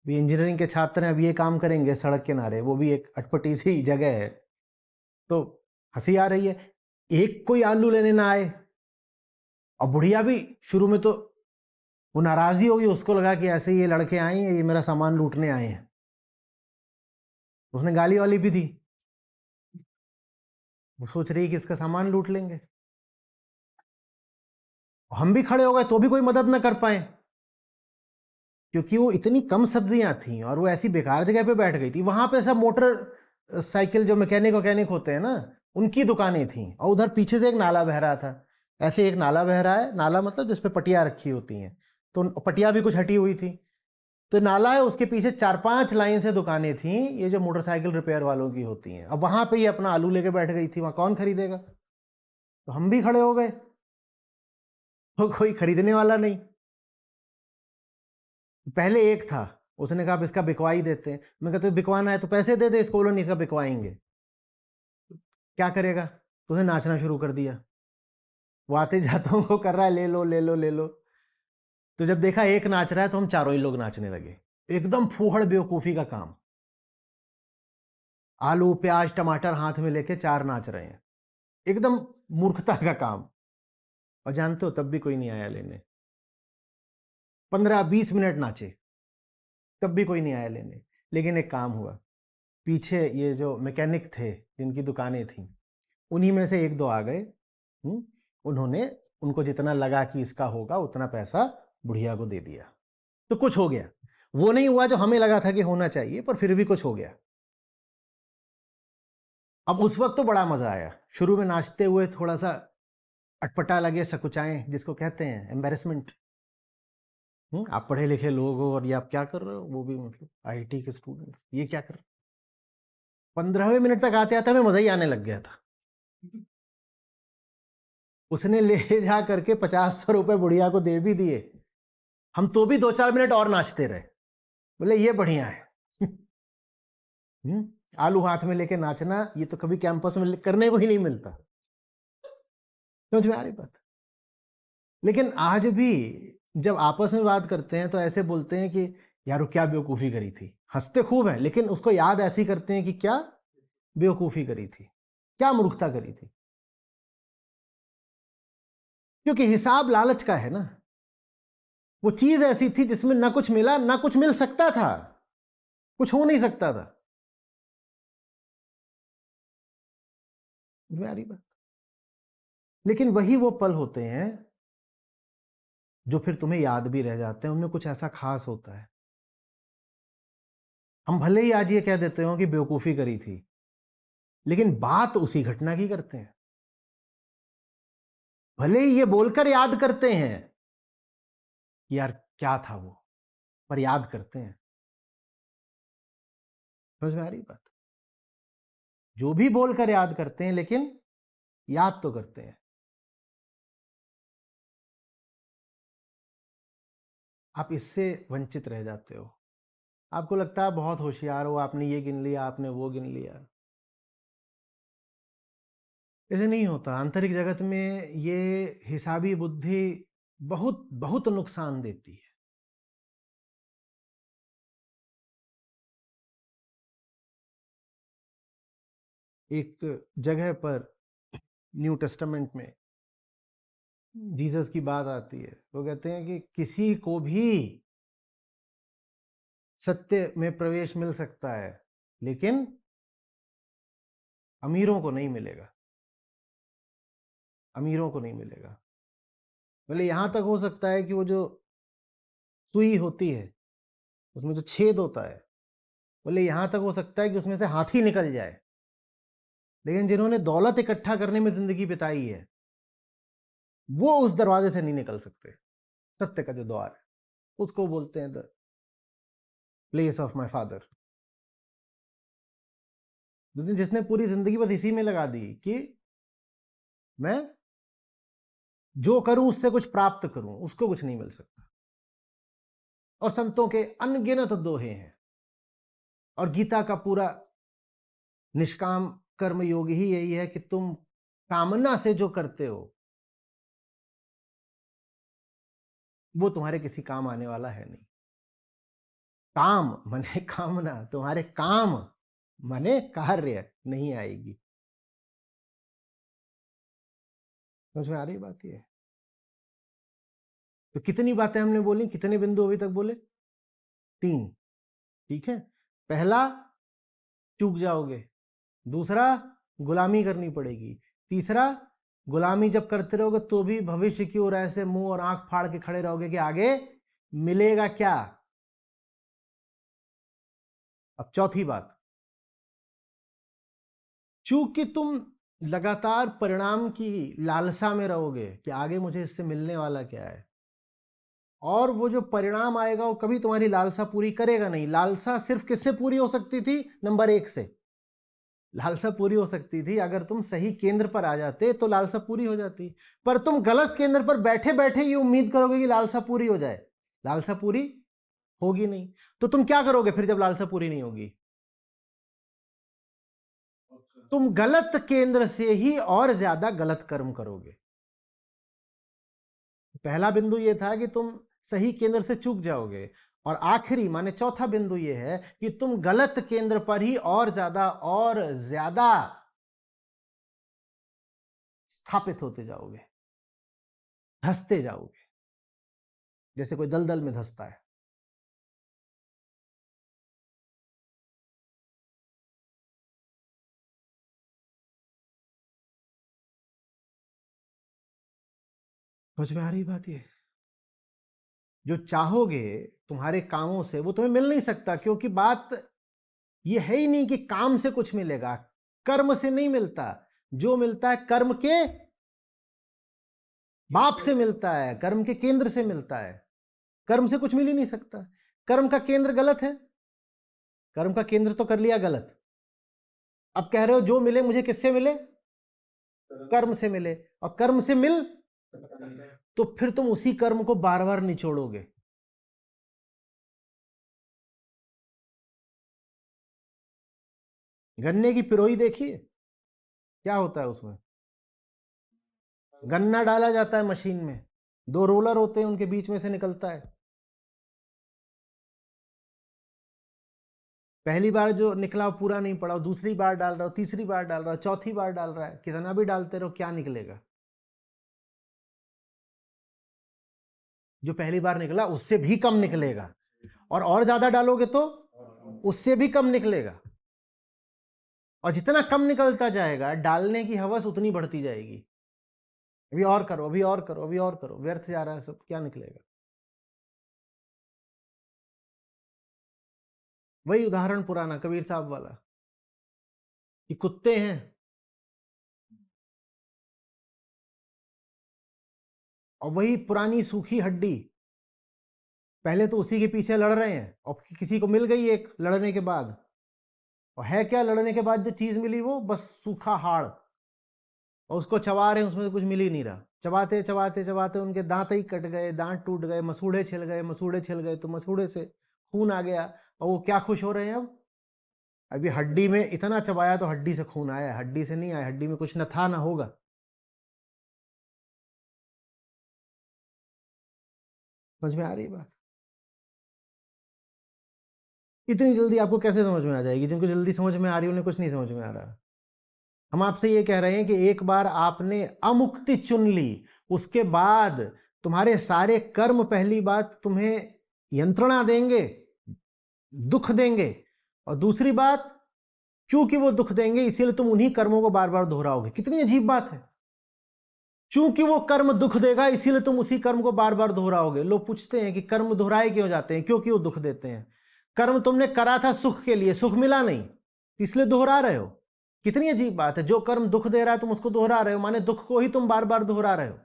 भी इंजीनियरिंग के छात्र हैं, अब ये काम करेंगे सड़क किनारे, वो भी एक अटपटी सी जगह है, तो हंसी आ रही है। एक कोई आलू लेने ना आए, और बुढ़िया भी शुरू में तो वो नाराजी होगी, उसको लगा कि ऐसे ये लड़के आए हैं, ये मेरा सामान लूटने आए हैं, उसने गाली वाली भी दी। वो सोच रही है कि इसका सामान लूट लेंगे। हम भी खड़े हो गए तो भी कोई मदद ना कर पाए, क्योंकि वो इतनी कम सब्जियां थी और वो ऐसी बेकार जगह पे बैठ गई थी। वहां पे सब मोटर साइकिल जो मैकेनिक वैकेनिक होते हैं ना, उनकी दुकानें थी, और उधर पीछे से एक नाला बह रहा था। ऐसे एक नाला बह रहा है, नाला मतलब जिसपे पटिया रखी होती हैं, तो पटिया भी कुछ हटी हुई थी, तो नाला है, उसके पीछे 4-5 लाइन से दुकानें थी, ये जो मोटरसाइकिल रिपेयर वालों की होती हैं। अब वहां पे ये अपना आलू लेके बैठ गई थी, वहां कौन खरीदेगा? तो हम भी खड़े हो गए, तो कोई खरीदने वाला नहीं। पहले एक था, उसने कहा अब इसका बिकवाई देते हैं। मैं कहता तो बिकवाना है तो पैसे दे दे, इस कॉलोनी का बिकवाएंगे। क्या करेगा? तो उसने नाचना शुरू कर दिया, वो आते जातों को कर रहा है ले लो ले लो ले लो। तो जब देखा एक नाच रहा है तो हम चारों ही लोग नाचने लगे, एकदम फूहड़ बेवकूफी का काम। आलू प्याज टमाटर हाथ में लेके 4 नाच रहे हैं, एकदम मूर्खता का काम। और जानते हो तब भी कोई नहीं आया लेने, 15-20 मिनट नाचे, तब भी कोई नहीं आया लेने। लेकिन एक काम हुआ, पीछे ये जो मैकेनिक थे जिनकी दुकानें थी, उन्हीं में से 1-2 आ गए। उन्होंने, उनको जितना लगा कि इसका होगा उतना पैसा बुढ़िया को दे दिया, तो कुछ हो गया। वो नहीं हुआ जो हमें लगा था कि होना चाहिए, पर फिर भी कुछ हो गया। अब उस वक्त तो बड़ा मजा आया, शुरू में नाचते हुए थोड़ा सा अटपटा लगे, सकुचाएं जिसको कहते हैं, एम्बेरसमेंट। आप पढ़े लिखे लोग हो और ये आप क्या कर रहे हो, वो भी मतलब आईटी के स्टूडेंट्स, ये क्या कर रहे हो? 15वें मिनट तक आते आते हमें मजा ही आने लग गया था। उसने ले जा करके 50-100 रुपए बुढ़िया को दे भी दिए, हम तो भी 2-4 मिनट और नाचते रहे, बोले ये बढ़िया है। आलू हाथ में लेके नाचना, ये तो कभी कैंपस में करने को ही नहीं मिलता। समझ में आ रही बात? लेकिन आज भी जब आपस में बात करते हैं तो ऐसे बोलते हैं कि यार वो क्या बेवकूफी करी थी, हंसते खूब है, लेकिन उसको याद ऐसी करते हैं कि क्या बेवकूफी करी थी, क्या मूर्खता करी थी। क्योंकि हिसाब लालच का है ना, वो चीज ऐसी थी जिसमें ना कुछ मिला ना कुछ मिल सकता था, कुछ हो नहीं सकता था। मेरी बात। लेकिन वही वो पल होते हैं जो फिर तुम्हें याद भी रह जाते हैं, उनमें कुछ ऐसा खास होता है। हम भले ही आज ये कह देते हो कि बेवकूफी करी थी, लेकिन बात उसी घटना की करते हैं। भले ही ये बोलकर याद करते हैं कि यार क्या था वो, पर याद करते हैं। समझ में आ रही बात? जो भी बोलकर याद करते हैं, लेकिन याद तो करते हैं। आप इससे वंचित रह जाते हो। आपको लगता है बहुत होशियार हो, आपने ये गिन लिया, आपने वो गिन लिया। ऐसे नहीं होता। आंतरिक जगत में ये हिसाबी बुद्धि बहुत बहुत नुकसान देती है। एक जगह पर न्यू टेस्टामेंट में जीसस की बात आती है, वो कहते हैं कि किसी को भी सत्य में प्रवेश मिल सकता है, लेकिन अमीरों को नहीं मिलेगा, अमीरों को नहीं मिलेगा। बोले यहां तक हो सकता है कि वो जो सुई होती है उसमें जो छेद होता है, बोले यहां तक हो सकता है कि उसमें से हाथी निकल जाए, लेकिन जिन्होंने दौलत इकट्ठा करने में जिंदगी बिताई है वो उस दरवाजे से नहीं निकल सकते। सत्य का जो द्वार है उसको बोलते हैं the place of my father. जिसने पूरी जिंदगी बस इसी में लगा दी कि मैं जो करूं उससे कुछ प्राप्त करूं, उसको कुछ नहीं मिल सकता। और संतों के अनगिनत दोहे हैं, और गीता का पूरा निष्काम कर्म योग ही यही है कि तुम कामना से जो करते हो वो तुम्हारे किसी काम आने वाला है नहीं। काम माने कामना, तुम्हारे काम माने कार्य नहीं आएगी। समझ में आ रही बात? ये तो कितनी बातें हमने बोली, कितने बिंदु अभी तक बोले? 3। ठीक है, पहला चूक जाओगे, दूसरा गुलामी करनी पड़ेगी, तीसरा गुलामी जब करते रहोगे तो भी भविष्य की ओर ऐसे मुंह और आंख फाड़ के खड़े रहोगे कि आगे मिलेगा क्या। अब चौथी बात, चूंकि तुम लगातार परिणाम की लालसा में रहोगे कि आगे मुझे इससे मिलने वाला क्या है, और वो जो परिणाम आएगा वो कभी तुम्हारी लालसा पूरी करेगा नहीं। लालसा सिर्फ किससे पूरी हो सकती थी? नंबर 1 से। लालसा पूरी हो सकती थी अगर तुम सही केंद्र पर आ जाते तो लालसा पूरी हो जाती, पर तुम गलत केंद्र पर बैठे बैठे ये उम्मीद करोगे कि लालसा पूरी हो जाए, लालसा पूरी होगी नहीं। तो तुम क्या करोगे फिर जब लालसा पूरी नहीं होगी? तुम गलत केंद्र से ही और ज्यादा गलत कर्म करोगे। पहला बिंदु यह था कि तुम सही केंद्र से चूक जाओगे, और आखिरी माने चौथा बिंदु यह है कि तुम गलत केंद्र पर ही और ज्यादा स्थापित होते जाओगे, धंसते जाओगे, जैसे कोई दलदल में धंसता है। समझ में आ रही बात? ये जो चाहोगे तुम्हारे कामों से वो तुम्हें मिल नहीं सकता, क्योंकि बात ये है ही नहीं कि काम से कुछ मिलेगा, कर्म से नहीं मिलता। जो मिलता है कर्म के बाप से मिलता है, कर्म के केंद्र से मिलता है। कर्म से कुछ मिल ही नहीं सकता। कर्म का केंद्र गलत है, कर्म का केंद्र तो कर लिया गलत। अब कह रहे हो जो मिले मुझे किससे मिले? कर्म से मिले, और कर्म से मिल तो फिर तुम उसी कर्म को बार बार निचोड़ोगे। गन्ने की पिरोई देखिए, क्या होता है उसमें? गन्ना डाला जाता है मशीन में, 2 रोलर होते हैं, उनके बीच में से निकलता है। पहली बार जो निकला वो पूरा नहीं पड़ा, दूसरी बार डाल रहा हो, तीसरी बार डाल रहा हो, चौथी बार डाल रहा है, कितना भी डालते रहो क्या निकलेगा? जो पहली बार निकला उससे भी कम निकलेगा, और ज्यादा डालोगे तो उससे भी कम निकलेगा, और जितना कम निकलता जाएगा डालने की हवस उतनी बढ़ती जाएगी। अभी और करो, अभी और करो, अभी और करो, व्यर्थ जा रहा है सब, क्या निकलेगा? वही उदाहरण पुराना कबीर साहब वाला कि कुत्ते हैं और वही पुरानी सूखी हड्डी, पहले तो उसी के पीछे लड़ रहे हैं और किसी को मिल गई एक लड़ने के बाद, और है क्या लड़ने के बाद जो चीज मिली? वो बस सूखा हाड़, और उसको चबा रहे हैं, उसमें से कुछ मिल ही नहीं रहा। चबाते चबाते चबाते उनके दांत ही कट गए, दांत टूट गए, मसूड़े छिल गए, मसूड़े छिल गए तो मसूड़े से खून आ गया, और वो क्या खुश हो रहे हैं अब? अभी हड्डी में इतना चबाया तो हड्डी से खून आया, हड्डी से नहीं आया, हड्डी में कुछ न था ना होगा। समझ में आ रही बात? इतनी जल्दी आपको कैसे समझ में आ जाएगी? जिनको जल्दी समझ में आ रही है उन्हें कुछ नहीं समझ में आ रहा। हम आपसे ये कह रहे हैं कि एक बार आपने अमुक्ति चुन ली, उसके बाद तुम्हारे सारे कर्म पहली बात तुम्हें यंत्रणा देंगे, दुख देंगे, और दूसरी बात चूंकि वो दुख देंगे इसीलिए तुम उन्हीं कर्मों को बार बार दोहराओगे। कितनी अजीब बात है, चूंकि वो कर्म दुख देगा इसीलिए तुम उसी कर्म को बार बार दोहराओगे। लोग पूछते हैं कि कर्म दोहराए क्यों जाते हैं, क्योंकि वो दुख देते हैं। कर्म तुमने करा था सुख के लिए, सुख मिला नहीं, इसलिए दोहरा रहे हो। कितनी अजीब बात है, जो कर्म दुख दे रहा है तुम उसको दोहरा रहे हो, माने दुख को ही तुम बार बार दोहरा रहे हो।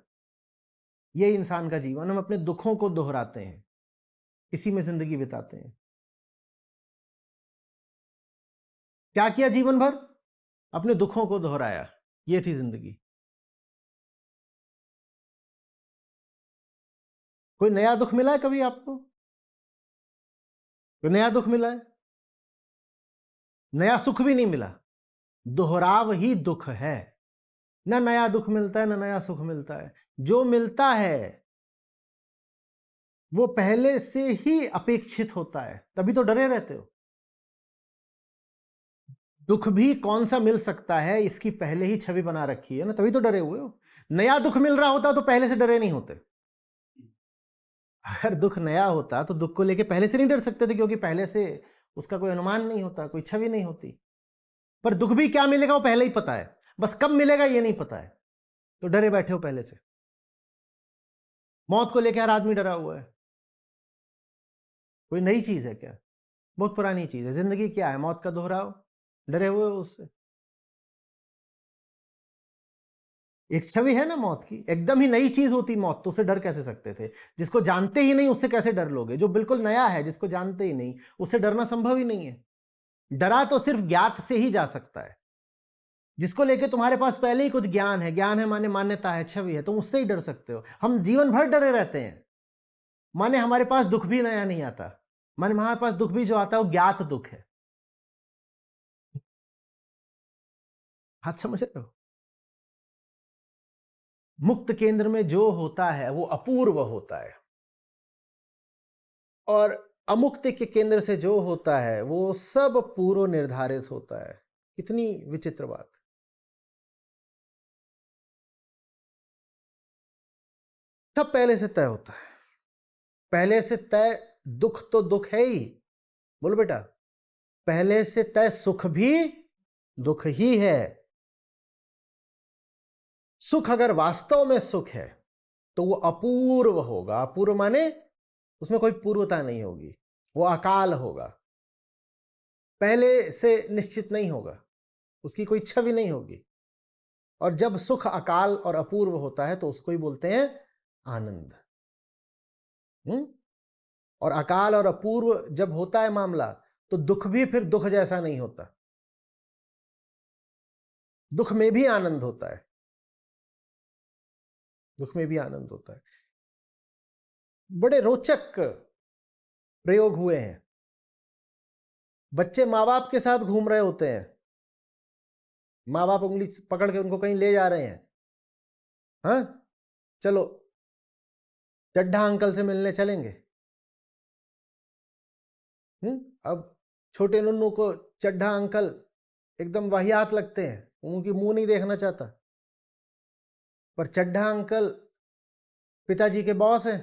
ये इंसान का जीवन, हम अपने दुखों को दोहराते हैं, इसी में जिंदगी बिताते हैं। क्या किया जीवन भर? अपने दुखों को दोहराया, ये थी जिंदगी। कोई नया दुख मिला है कभी आपको? कोई नया दुख मिला है? नया सुख भी नहीं मिला, दोहराव ही दुख है। ना नया दुख मिलता है ना नया सुख मिलता है। जो मिलता है वो पहले से ही अपेक्षित होता है, तभी तो डरे रहते हो। दुख भी कौन सा मिल सकता है इसकी पहले ही छवि बना रखी है ना, तभी तो डरे हुए हो। नया दुख मिल रहा होता तो पहले से डरे नहीं होते। अगर दुख नया होता तो दुख को लेके पहले से नहीं डर सकते थे, क्योंकि पहले से उसका कोई अनुमान नहीं होता, कोई छवि नहीं होती। पर दुख भी क्या मिलेगा वो पहले ही पता है, बस कब मिलेगा ये नहीं पता है, तो डरे बैठे हो पहले से। मौत को लेकर हर आदमी डरा हुआ है। कोई नई चीज है क्या? बहुत पुरानी चीज है। जिंदगी क्या है? मौत का दोहराव, डरे हुए हो उससे। एक छवि है ना मौत की, एकदम ही नई चीज होती मौत तो उससे डर कैसे सकते थे? जिसको जानते ही नहीं उससे कैसे डर लोगे? जो बिल्कुल नया है, जिसको जानते ही नहीं, उससे डरना संभव ही नहीं है। डरा तो सिर्फ ज्ञात से ही जा सकता है। जिसको लेके तुम्हारे पास पहले ही कुछ ज्ञान है, ज्ञान है माने मान्यता है, छवि है, तुम उससे ही डर सकते हो। हम जीवन भर डरे रहते हैं, माने हमारे पास दुख भी नया नहीं आता, माने हमारे पास दुख भी जो आता है वो ज्ञात दुख है। बात समझ रहे हो? मुक्त केंद्र में जो होता है वो अपूर्व होता है, और अमुक्त के केंद्र से जो होता है वो सब पूर्व निर्धारित होता है। कितनी विचित्र बात। सब पहले से तय होता है, पहले से तय। दुख तो दुख है ही, बोलो बेटा। पहले से तय सुख भी दुख ही है। सुख अगर वास्तव में सुख है तो वो अपूर्व होगा। अपूर्व माने उसमें कोई पूर्वता नहीं होगी, वो अकाल होगा, पहले से निश्चित नहीं होगा, उसकी कोई छवि नहीं होगी। और जब सुख अकाल और अपूर्व होता है तो उसको ही बोलते हैं आनंद। और अकाल और अपूर्व जब होता है मामला तो दुख भी फिर दुख जैसा नहीं होता, दुख में भी आनंद होता है, दुख में भी आनंद होता है। बड़े रोचक प्रयोग हुए हैं। बच्चे माँ बाप के साथ घूम रहे होते हैं, माँ बाप उंगली पकड़ के उनको कहीं ले जा रहे हैं, हाँ चलो चड्ढा अंकल से मिलने चलेंगे। अब छोटे नुन्नू को चड्ढा अंकल एकदम वाहियात लगते हैं, उनकी मुंह नहीं देखना चाहता। पर चड्ढा अंकल पिताजी के बॉस हैं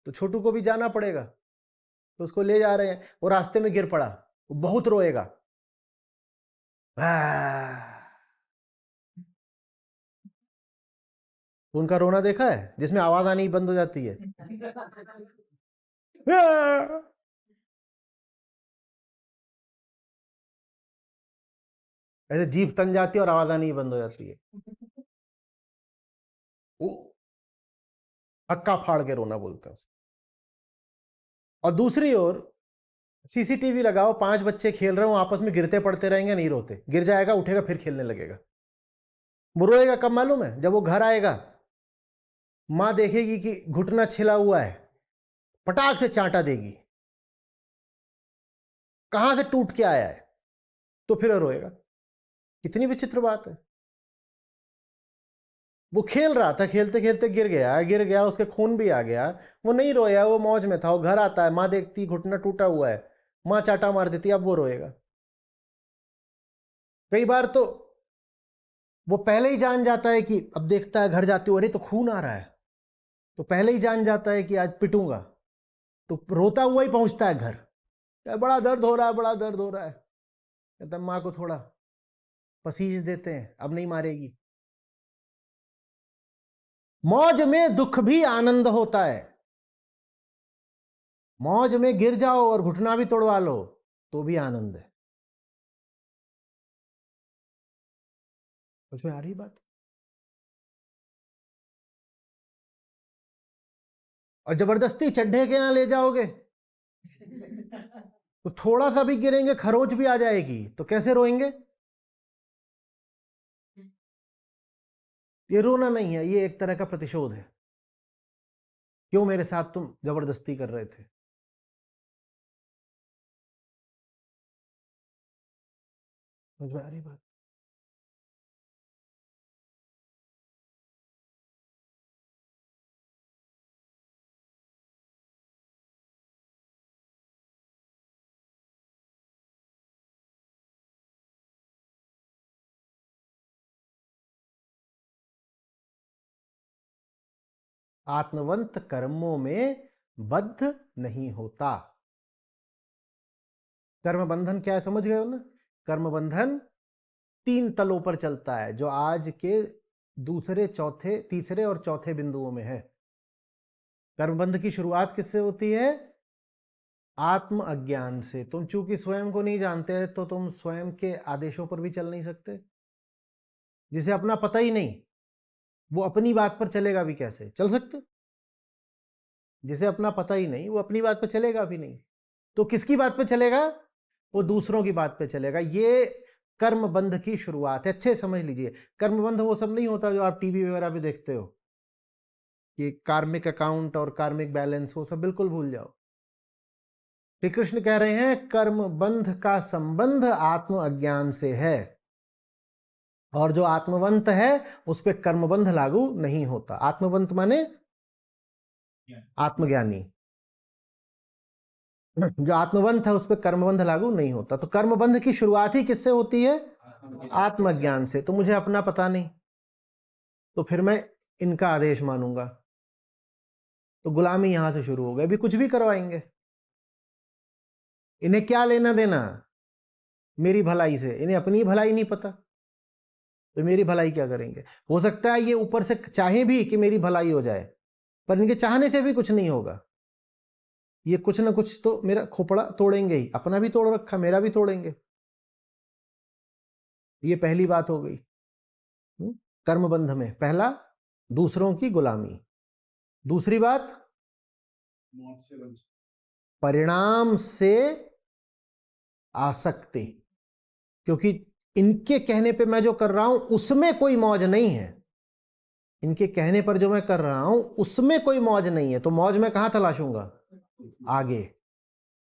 तो छोटू को भी जाना पड़ेगा, तो उसको ले जा रहे हैं। वो रास्ते में गिर पड़ा, वो बहुत रोएगा। उनका रोना देखा है जिसमें आवाज आनी बंद हो जाती है? ऐसे जीभ तन जाती है और आवाज आनी बंद हो जाती है। वो हक्का फाड़ के रोना बोलते हैं। और दूसरी ओर सीसीटीवी लगाओ, 5 बच्चे खेल रहे हो, आपस में गिरते पड़ते रहेंगे, नहीं रोते। गिर जाएगा, उठेगा, फिर खेलने लगेगा। वो रोएगा कब मालूम है? जब वो घर आएगा, मां देखेगी कि घुटना छिला हुआ है, पटाख से चांटा देगी, कहां से टूट के आया है, तो फिर रोएगा। कितनी विचित्र बात है। वो खेल रहा था, खेलते खेलते गिर गया, उसके खून भी आ गया, वो नहीं रोया, वो मौज में था। वो घर आता है, मां देखती घुटना टूटा हुआ है, मां चाटा मार देती, अब वो रोएगा। कई बार तो वो पहले ही जान जाता है कि अब देखता है घर जाते हो, अरे तो खून आ रहा है, तो पहले ही जान जाता है कि आज पिटूंगा, तो रोता हुआ ही पहुंचता है घर, बड़ा दर्द हो रहा है, बड़ा दर्द हो रहा है। कहता माँ को थोड़ा पसीज देते हैं, अब नहीं मारेगी। मौज में दुख भी आनंद होता है। मौज में गिर जाओ और घुटना भी तोड़वा लो तो भी आनंद है। उसमें आ रही बात। और जबरदस्ती चड्ढे के यहां ले जाओगे तो थोड़ा सा भी गिरेंगे, खरोच भी आ जाएगी, तो कैसे रोएंगे? ये रोना नहीं है, ये एक तरह का प्रतिशोध है। क्यों मेरे साथ तुम जबरदस्ती कर रहे थे? समझ में आ रही बात? आत्मवंत कर्मों में बद्ध नहीं होता। कर्म बंधन क्या है समझ गए हो ना? कर्म बंधन 3 तलों पर चलता है, जो आज के दूसरे, चौथे, तीसरे और चौथे बिंदुओं में है। कर्मबंध की शुरुआत किससे होती है? आत्म अज्ञान से। तुम चूंकि स्वयं को नहीं जानते तो तुम स्वयं के आदेशों पर भी चल नहीं सकते। जिसे अपना पता ही नहीं वो अपनी बात पर चलेगा भी कैसे? चल सकते? जिसे अपना पता ही नहीं वो अपनी बात पर चलेगा भी नहीं, तो किसकी बात पे चलेगा? वो दूसरों की बात पे चलेगा। ये कर्म बंध की शुरुआत है। अच्छे समझ लीजिए, कर्म बंध वो सब नहीं होता जो आप टीवी वगैरह पे देखते हो कि कार्मिक अकाउंट और कार्मिक बैलेंस, वो सब बिल्कुल भूल जाओ। श्री कृष्ण कह रहे हैं कर्म बंध का संबंध आत्म अज्ञान से है, और जो आत्मवंत है उस पर कर्मबंध लागू नहीं होता। आत्मवंत माने आत्मज्ञानी। जो आत्मवंत है उस पर कर्मबंध लागू नहीं होता। तो कर्मबंध की शुरुआत ही किससे होती है? आत्मज्ञान से। तो मुझे अपना पता नहीं, तो फिर मैं इनका आदेश मानूंगा, तो गुलामी यहां से शुरू हो गई। अभी कुछ भी करवाएंगे, इन्हें क्या लेना देना मेरी भलाई से? इन्हें अपनी भलाई नहीं पता, तो मेरी भलाई क्या करेंगे? हो सकता है ये ऊपर से चाहे भी कि मेरी भलाई हो जाए, पर इनके चाहने से भी कुछ नहीं होगा। ये कुछ ना कुछ तो मेरा खोपड़ा तोड़ेंगे ही, अपना भी तोड़ रखा, मेरा भी तोड़ेंगे। ये पहली बात हो गई कर्मबंध में। पहला, दूसरों की गुलामी। दूसरी बात, परिणाम से आसक्ति, क्योंकि इनके कहने पे मैं जो कर रहा हूं उसमें कोई मौज नहीं है। इनके कहने पर जो मैं कर रहा हूं उसमें कोई मौज नहीं है, तो मौज मैं कहां तलाशूंगा? आगे।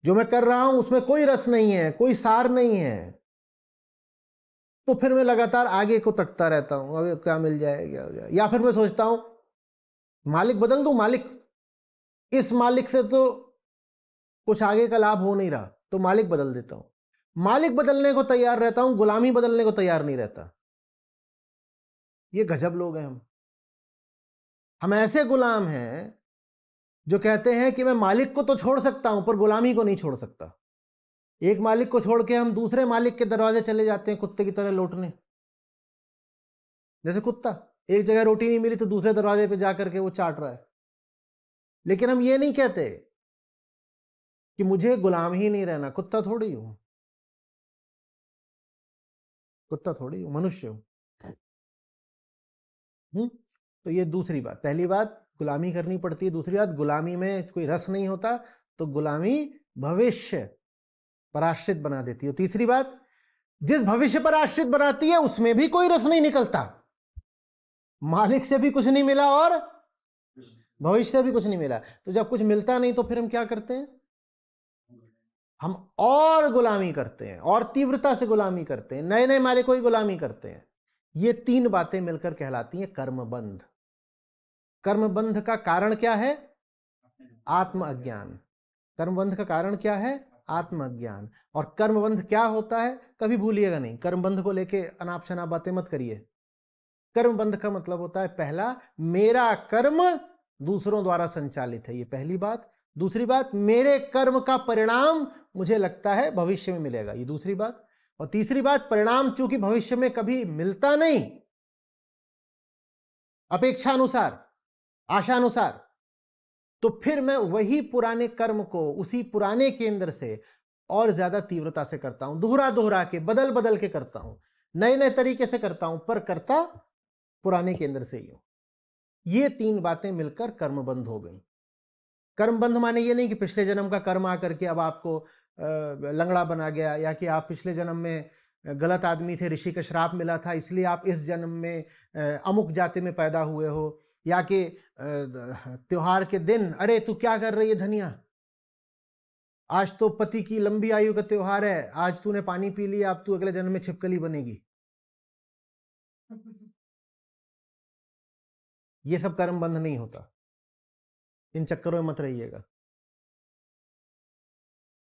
जो मैं कर रहा हूं उसमें कोई रस नहीं है, कोई सार नहीं है, तो फिर मैं लगातार आगे को तकता रहता हूं, अभी क्या मिल जाए, क्या हो जाए। या फिर मैं सोचता हूं मालिक बदल दूं, मालिक, इस मालिक से तो कुछ आगे का लाभ हो नहीं रहा, तो मालिक बदल देता हूं। मालिक बदलने को तैयार रहता हूं, गुलामी बदलने को तैयार नहीं रहता। ये गजब लोग हैं हम ऐसे गुलाम हैं जो कहते हैं कि मैं मालिक को तो छोड़ सकता हूं पर गुलामी को नहीं छोड़ सकता। एक मालिक को छोड़ के हम दूसरे मालिक के दरवाजे चले जाते हैं कुत्ते की तरह लौटने। जैसे कुत्ता, एक जगह रोटी नहीं मिली तो दूसरे दरवाजे पे जाकर के वो चाट रहा है। लेकिन हम ये नहीं कहते कि मुझे गुलाम ही नहीं रहना। कुत्ता थोड़ी हूं, कुत्ता थोड़ी हूं, मनुष्य हूं। तो ये दूसरी बात। पहली बात गुलामी करनी पड़ती है, दूसरी बात गुलामी में कोई रस नहीं होता, तो गुलामी भविष्य पर आश्रित बना देती है। तीसरी बात, जिस भविष्य पर आश्रित बनाती है उसमें भी कोई रस नहीं निकलता। मालिक से भी कुछ नहीं मिला और भविष्य से भी कुछ नहीं मिला, तो जब कुछ मिलता नहीं तो फिर हम क्या करते हैं? हम और गुलामी करते हैं, और तीव्रता से गुलामी करते हैं, नए नए मालिकों की गुलामी करते हैं। ये 3 बातें मिलकर कहलाती हैं कर्मबंध। कर्मबंध का कारण क्या है? आत्म अज्ञान। कर्मबंध का कारण क्या है? आत्म अज्ञान। और कर्मबंध क्या होता है कभी भूलिएगा नहीं। कर्मबंध को लेके अनाप शनाप बातें मत करिए। कर्म बंध का मतलब होता है पहला, मेरा कर्म दूसरों द्वारा संचालित है, ये पहली बात। दूसरी बात, मेरे कर्म का परिणाम मुझे लगता है भविष्य में मिलेगा, ये दूसरी बात। और तीसरी बात, परिणाम चूंकि भविष्य में कभी मिलता नहीं अपेक्षा अनुसार, आशा अनुसार, तो फिर मैं वही पुराने कर्म को उसी पुराने केंद्र से और ज्यादा तीव्रता से करता हूं, दोहरा दोहरा के, बदल बदल के करता हूं, नए नए तरीके से करता हूं, पर करता पुराने केंद्र से ही हूं। ये तीन बातें मिलकर कर्मबंध हो गई। कर्मबंध माने ये नहीं कि पिछले जन्म का कर्म आकर के अब आपको लंगड़ा बना गया, या कि आप पिछले जन्म में गलत आदमी थे, ऋषि का श्राप मिला था, इसलिए आप इस जन्म में अमुक जाति में पैदा हुए हो, या कि त्योहार के दिन, अरे तू क्या कर रही है धनिया, आज तो पति की लंबी आयु का त्योहार है, आज तूने पानी पी लिया, अब तू अगले जन्म में छिपकली बनेगी। ये सब कर्म बंध नहीं होता, इन चक्करों में मत रहिएगा।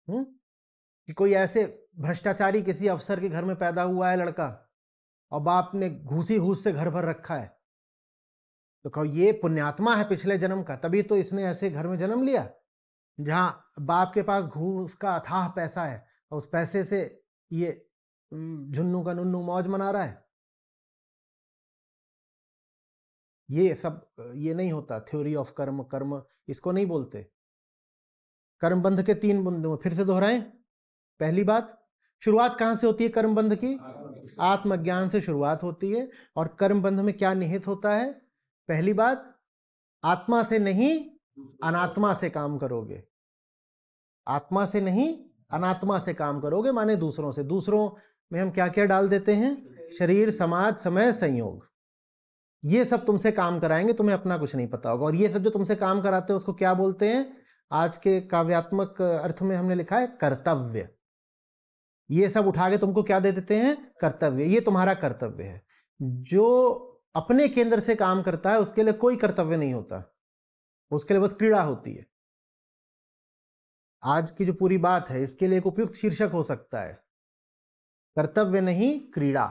कि कोई ऐसे भ्रष्टाचारी किसी अफसर के घर में पैदा हुआ है लड़का, और बाप ने घूसी घूस से घर भर रखा है, तो कहो ये पुण्यात्मा है पिछले जन्म का, तभी तो इसने ऐसे घर में जन्म लिया जहां बाप के पास घूस का अथाह पैसा है, और उस पैसे से ये झुन्नू का नुन्नू मौज मना रहा है। ये सब ये नहीं होता, थ्योरी ऑफ कर्म, कर्म इसको नहीं बोलते। कर्मबंध के तीन बिंदु फिर से दोहराएं। पहली बात, शुरुआत कहां से होती है कर्मबंध की? आत्मज्ञान से शुरुआत होती है। और कर्मबंध में क्या निहित होता है? पहली बात, आत्मा से नहीं अनात्मा से काम करोगे। आत्मा से नहीं अनात्मा से काम करोगे, माने दूसरों से। दूसरों में हम क्या क्या डाल देते हैं? शरीर, समाज, समय, संयोग, ये सब तुमसे काम कराएंगे, तुम्हें अपना कुछ नहीं पता होगा। और ये सब जो तुमसे काम कराते हैं उसको क्या बोलते हैं? आज के काव्यात्मक अर्थ में हमने लिखा है कर्तव्य। ये सब उठा के तुमको क्या दे देते हैं? कर्तव्य। ये तुम्हारा कर्तव्य है। जो अपने केंद्र से काम करता है उसके लिए कोई कर्तव्य नहीं होता, उसके लिए बस क्रीड़ा होती है। आज की जो पूरी बात है इसके लिए एक उपयुक्त शीर्षक हो सकता है, कर्तव्य नहीं क्रीड़ा।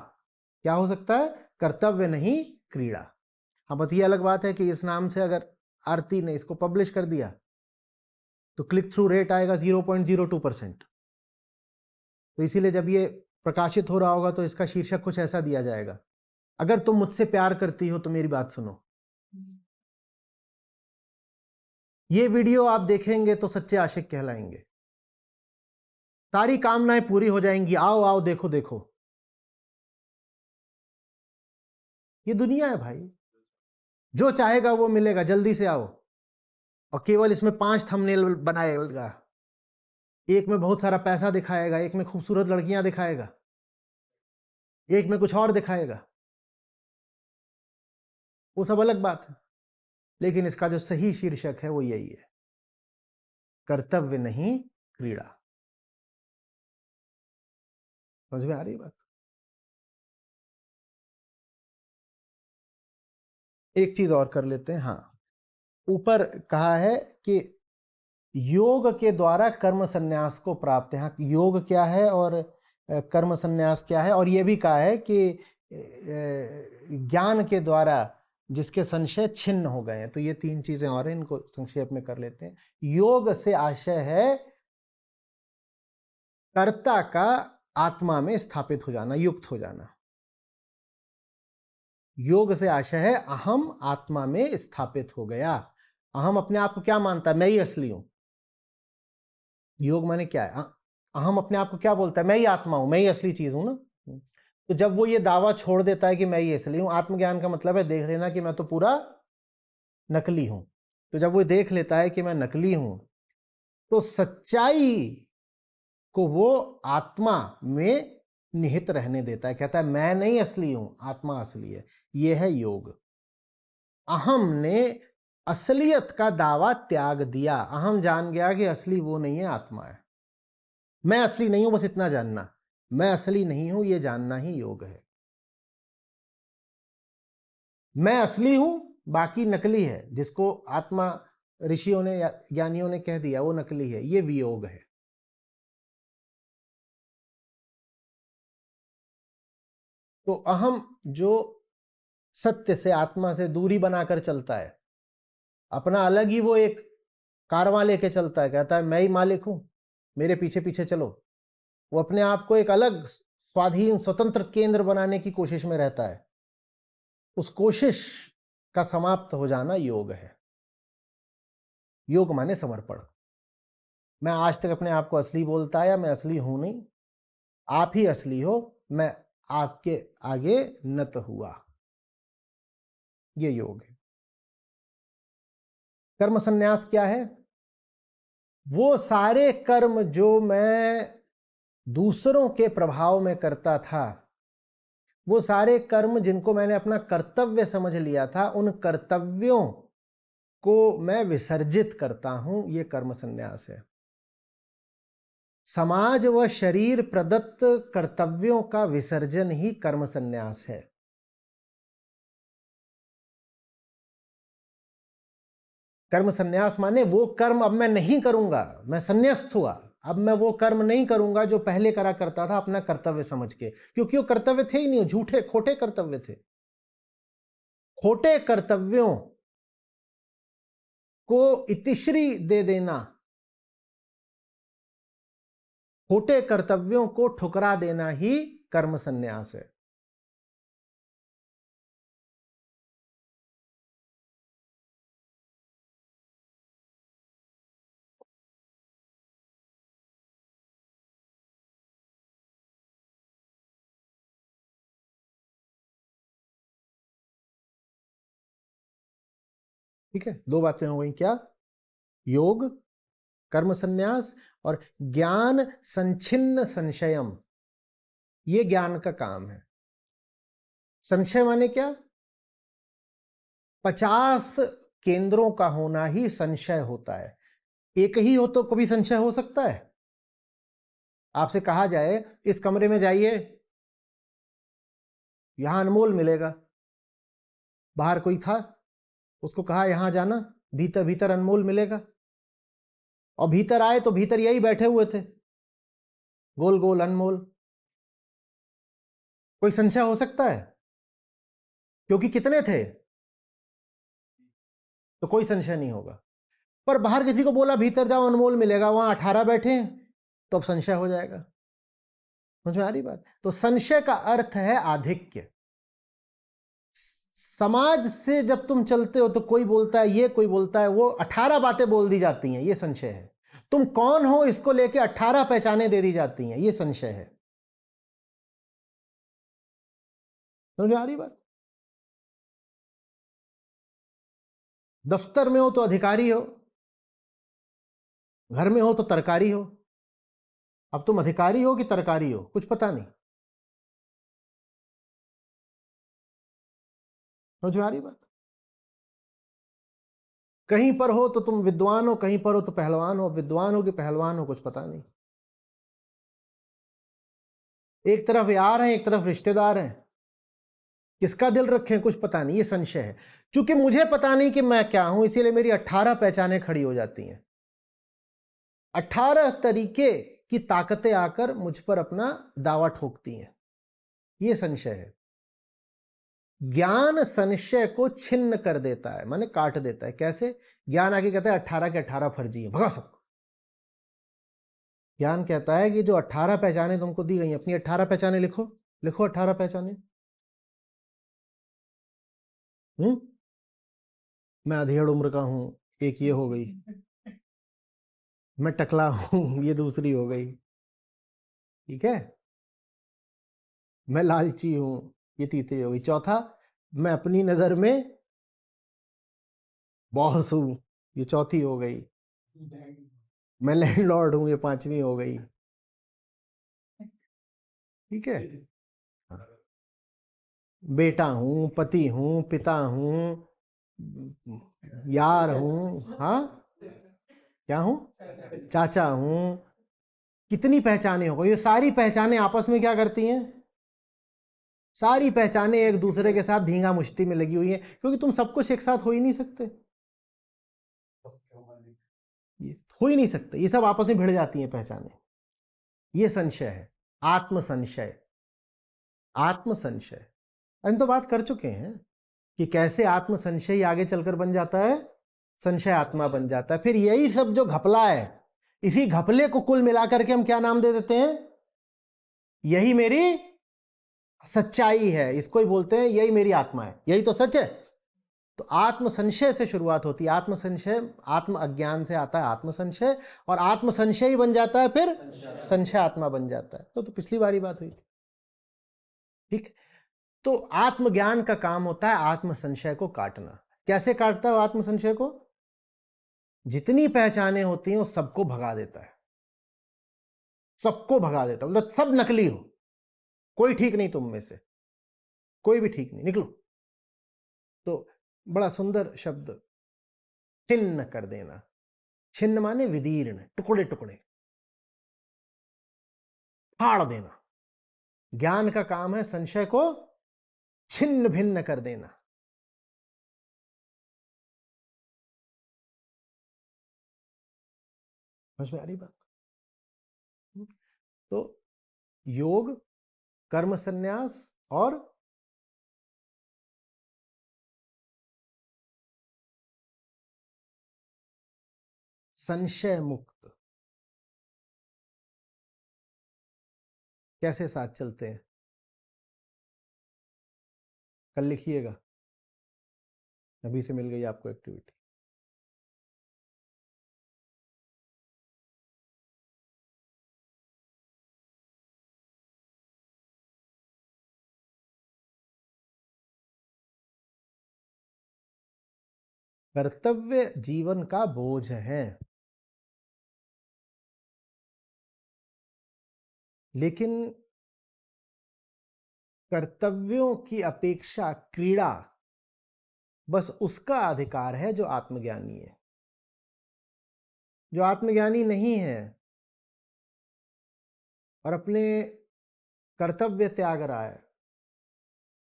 क्या हो सकता है? कर्तव्य नहीं क्रीड़ा। हाँ, बस ये अलग बात है कि इस नाम से अगर आरती ने इसको पब्लिश कर दिया तो क्लिक थ्रू रेट आएगा 0.02%। तो इसीलिए जब ये प्रकाशित हो रहा होगा तो इसका शीर्षक कुछ ऐसा दिया जाएगा, अगर तुम मुझसे प्यार करती हो तो मेरी बात सुनो। ये वीडियो आप देखेंगे तो सच्चे आशिक कहलाएंगे, सारी कामनाएं पूरी हो जाएंगी, आओ आओ देखो देखो। ये दुनिया है भाई, जो चाहेगा वो मिलेगा, जल्दी से आओ। और केवल इसमें 5 थंबनेल बनाएगा, एक में बहुत सारा पैसा दिखाएगा, एक में खूबसूरत लड़कियां दिखाएगा, एक में कुछ और दिखाएगा, वो सब अलग बात है। लेकिन इसका जो सही शीर्षक है वो यही है, कर्तव्य नहीं क्रीड़ा। समझ में आ रही बात? एक चीज और कर लेते हैं। हाँ, ऊपर कहा है कि योग के द्वारा कर्म संन्यास को प्राप्त है। हाँ, योग क्या है और कर्म संन्यास क्या है? और यह भी कहा है कि ज्ञान के द्वारा जिसके संशय छिन्न हो गए हैं। तो ये 3 चीजें और हैं, इनको संक्षेप में कर लेते हैं। योग से आशय है कर्ता का आत्मा में स्थापित हो जाना, युक्त हो जाना। योग से आशय है अहम आत्मा में स्थापित हो गया। अहम अपने आप को क्या मानता है? मैं ही असली हूं। योग माने क्या है? अहम अपने आप को क्या बोलता है? मैं ही आत्मा हूं, मैं ही असली चीज हूं ना। तो जब वो ये दावा छोड़ देता है कि मैं ही असली हूं, आत्मज्ञान का मतलब है देख लेना कि मैं तो पूरा नकली हूं। तो जब वो देख लेता है कि मैं नकली हूं, तो सच्चाई को वो आत्मा में निहित रहने देता है, कहता है मैं नहीं असली हूं, आत्मा असली है। ये है योग। अहम ने असलियत का दावा त्याग दिया, अहम जान गया कि असली वो नहीं है, आत्मा है। मैं असली नहीं हूं, बस इतना जानना, मैं असली नहीं हूं, ये जानना ही योग है। मैं असली हूं, बाकी नकली है, जिसको आत्मा ऋषियों ने या ज्ञानियों ने कह दिया वो नकली है, ये वियोग है। तो अहम जो सत्य से, आत्मा से दूरी बनाकर चलता है, अपना अलग ही वो एक कारवां लेके चलता है, कहता है मैं ही मालिक हूं, मेरे पीछे पीछे चलो। वो अपने आप को एक अलग स्वाधीन स्वतंत्र केंद्र बनाने की कोशिश में रहता है। उस कोशिश का समाप्त हो जाना योग है। योग माने समर्पण। मैं आज तक अपने आप को असली बोलता या मैं असली हूं नहीं, आप ही असली हो, मैं आपके आगे नत हुआ, ये योग है। कर्म संन्यास क्या है? वो सारे कर्म जो मैं दूसरों के प्रभाव में करता था, वो सारे कर्म जिनको मैंने अपना कर्तव्य समझ लिया था, उन कर्तव्यों को मैं विसर्जित करता हूं, ये कर्म संन्यास है। समाज व शरीर प्रदत्त कर्तव्यों का विसर्जन ही कर्म संन्यास है। कर्म संन्यास माने वो कर्म अब मैं नहीं करूंगा, मैं संन्यास्त हुआ, अब मैं वो कर्म नहीं करूंगा जो पहले करा करता था अपना कर्तव्य समझ के, क्योंकि वो कर्तव्य थे ही नहीं, झूठे खोटे कर्तव्य थे। खोटे कर्तव्यों को इतिश्री दे देना, खोटे कर्तव्यों को ठुकरा देना ही कर्म संन्यास है। ठीक है, दो बातें हो गई, क्या? योग, कर्म संन्यास, और ज्ञान संचिन्न संशयम, ये ज्ञान का काम है। संशय माने क्या? 50 केंद्रों का होना ही संशय होता है। एक ही हो तो कभी संशय हो सकता है? आपसे कहा जाए इस कमरे में जाइए, यहां अनमोल मिलेगा, बाहर कोई था, उसको कहा यहां जाना, भीतर भीतर अनमोल मिलेगा, और भीतर आए तो भीतर यही बैठे हुए थे, गोल गोल अनमोल। कोई संशय हो सकता है? क्योंकि कितने थे तो कोई संशय नहीं होगा। पर बाहर किसी को बोला भीतर जाओ अनमोल मिलेगा, वहां 18 बैठे हैं, तो अब संशय हो जाएगा। समझ में आ रही बात? तो संशय का अर्थ है आधिक्य। समाज से जब तुम चलते हो तो कोई बोलता है ये, कोई बोलता है वो, 18 बातें बोल दी जाती हैं, ये संशय है। तुम कौन हो इसको लेके 18 पहचाने दे दी जाती हैं, ये संशय है। समझ में आ रही बात? दफ्तर में हो तो अधिकारी हो, घर में हो तो तरकारी हो। अब तुम अधिकारी हो कि तरकारी हो, कुछ पता नहीं। समझ में आ रही बात? कहीं पर हो तो तुम विद्वान हो, कहीं पर हो तो पहलवान हो, विद्वान हो कि पहलवान हो कुछ पता नहीं। एक तरफ यार हैं, एक तरफ रिश्तेदार हैं, किसका दिल रखें कुछ पता नहीं, ये संशय है। क्योंकि मुझे पता नहीं कि मैं क्या हूं, इसीलिए मेरी 18 पहचाने खड़ी हो जाती हैं। 18 तरीके की ताकतें आकर मुझ पर अपना दावा ठोकती हैं, ये संशय है। ज्ञान संशय को छिन्न कर देता है, माने काट देता है। कैसे? ज्ञान आगे कहता है 18 के 18 फर्जी हैं, भगा सबको। ज्ञान कहता है कि जो 18 पहचाने तुमको दी गई, अपनी 18 पहचाने लिखो, लिखो 18 पहचाने। मैं अधेड़ उम्र का हूं, एक ये हो गई। मैं टकला हूं, ये दूसरी हो गई। ठीक है। मैं लालची हूं, ये तीसरी हो गई। चौथा, मैं अपनी नजर में बॉस हूं, ये चौथी हो गई। मैं लैंडलॉर्ड हूं, ये पांचवी हो गई। ठीक है। बेटा हूं, पति हूं, पिता हूं, यार हूं, हाँ क्या हूं, चाचा हूं। कितनी पहचाने हो गई? ये सारी पहचाने आपस में क्या करती हैं? सारी पहचाने एक दूसरे के साथ धींगा मुश्ती में लगी हुई है, क्योंकि तुम सब कुछ एक साथ हो ही नहीं सकते। ये हो ही नहीं सकते, ये सब आपस में भिड़ जाती हैं पहचाने। ये संशय है, आत्म संशय। आत्म संशय हम तो बात कर चुके हैं। कि कैसे आत्म संशय आगे चलकर बन जाता है, संशय आत्मा बन जाता है। फिर यही सब जो घपला है, इसी घपले को कुल मिलाकर के हम क्या नाम दे देते हैं, यही मेरी सच्चाई है, इसको ही बोलते हैं यही मेरी आत्मा है, यही तो सच है। तो आत्म संशय से शुरुआत होती है। आत्म संशय, आत्म अज्ञान से आता है आत्म संशय, और आत्म संशय ही बन जाता है फिर संशय आत्मा बन जाता है। तो पिछली बारी बात हुई थी, ठीक। तो आत्मज्ञान का काम होता है आत्म संशय को काटना। कैसे काटता है आत्म संशय को? जितनी पहचाने होती हैं वो सबको भगा देता है, सबको भगा देता है, मतलब सब नकली हो, कोई ठीक नहीं, तुम में से कोई भी ठीक नहीं, निकलो। तो बड़ा सुंदर शब्द, छिन्न कर देना। छिन्न माने विदीर्ण, टुकड़े टुकड़े, फाड़ देना। ज्ञान का काम है संशय को छिन्न भिन्न कर देना। समझ में आ रही बात? तो योग, कर्म संन्यास और संशय मुक्त कैसे साथ चलते हैं, कल लिखिएगा, अभी से मिल गई आपको एक्टिविटी। कर्तव्य जीवन का बोझ है, लेकिन कर्तव्यों की अपेक्षा क्रीड़ा बस उसका अधिकार है जो आत्मज्ञानी है। जो आत्मज्ञानी नहीं है और अपने कर्तव्य त्याग रहा है,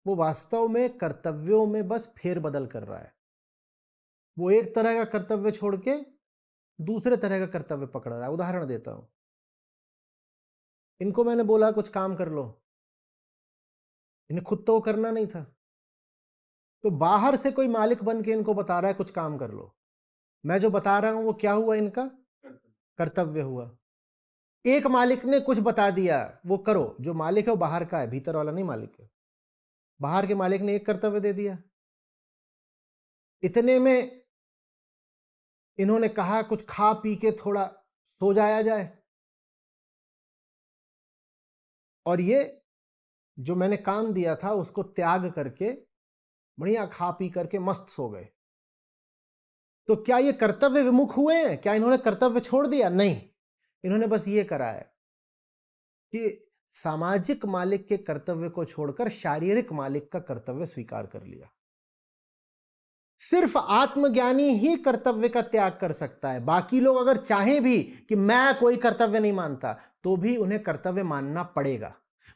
वो वास्तव में कर्तव्यों में बस फेरबदल कर रहा है। वो एक तरह का कर्तव्य छोड़ के दूसरे तरह का कर्तव्य पकड़ रहा है। उदाहरण देता हूं, इनको मैंने बोला कुछ काम कर लो, इन्हें खुद तो करना नहीं था, तो बाहर से कोई मालिक बन के इनको बता रहा है कुछ काम कर लो। मैं जो बता रहा हूं वो क्या हुआ, इनका कर्तव्य हुआ। एक मालिक ने कुछ बता दिया, वो करो, जो मालिक है वो बाहर का है, भीतर वाला नहीं मालिक है। बाहर के मालिक ने एक कर्तव्य दे दिया, इतने में इन्होंने कहा कुछ खा पी के थोड़ा सो जाया जाए, और ये जो मैंने काम दिया था उसको त्याग करके बढ़िया खा पी करके मस्त सो गए। तो क्या ये कर्तव्य विमुख हुए हैं? क्या इन्होंने कर्तव्य छोड़ दिया? नहीं, इन्होंने बस ये करा है कि सामाजिक मालिक के कर्तव्य को छोड़कर शारीरिक मालिक का कर्तव्य स्वीकार कर लिया। सिर्फ आत्मज्ञानी ही कर्तव्य का त्याग कर सकता है। बाकी लोग अगर चाहें भी कि मैं कोई कर्तव्य नहीं मानता, तो भी उन्हें कर्तव्य मानना पड़ेगा।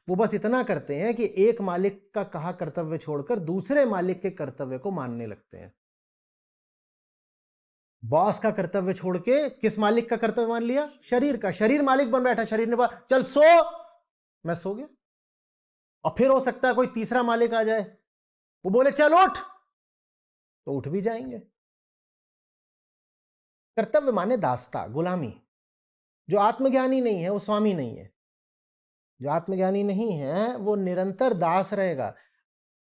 वो बस इतना करते हैं कि एक मालिक का कहा कर्तव्य छोड़कर दूसरे मालिक के कर्तव्य को मानने लगते हैं। बॉस का कर्तव्य छोड़ के किस मालिक का कर्तव्य मान लिया? शरीर का। शरीर मालिक बन बैठा, शरीर ने बोला चल सो, मैं सो गया। और फिर हो सकता है कोई तीसरा मालिक आ जाए, वो बोले चल उठ, तो उठ भी जाएंगे। कर्तव्य माने दासता, गुलामी। जो आत्मज्ञानी नहीं है वो स्वामी नहीं है। जो आत्मज्ञानी नहीं है वो निरंतर दास रहेगा।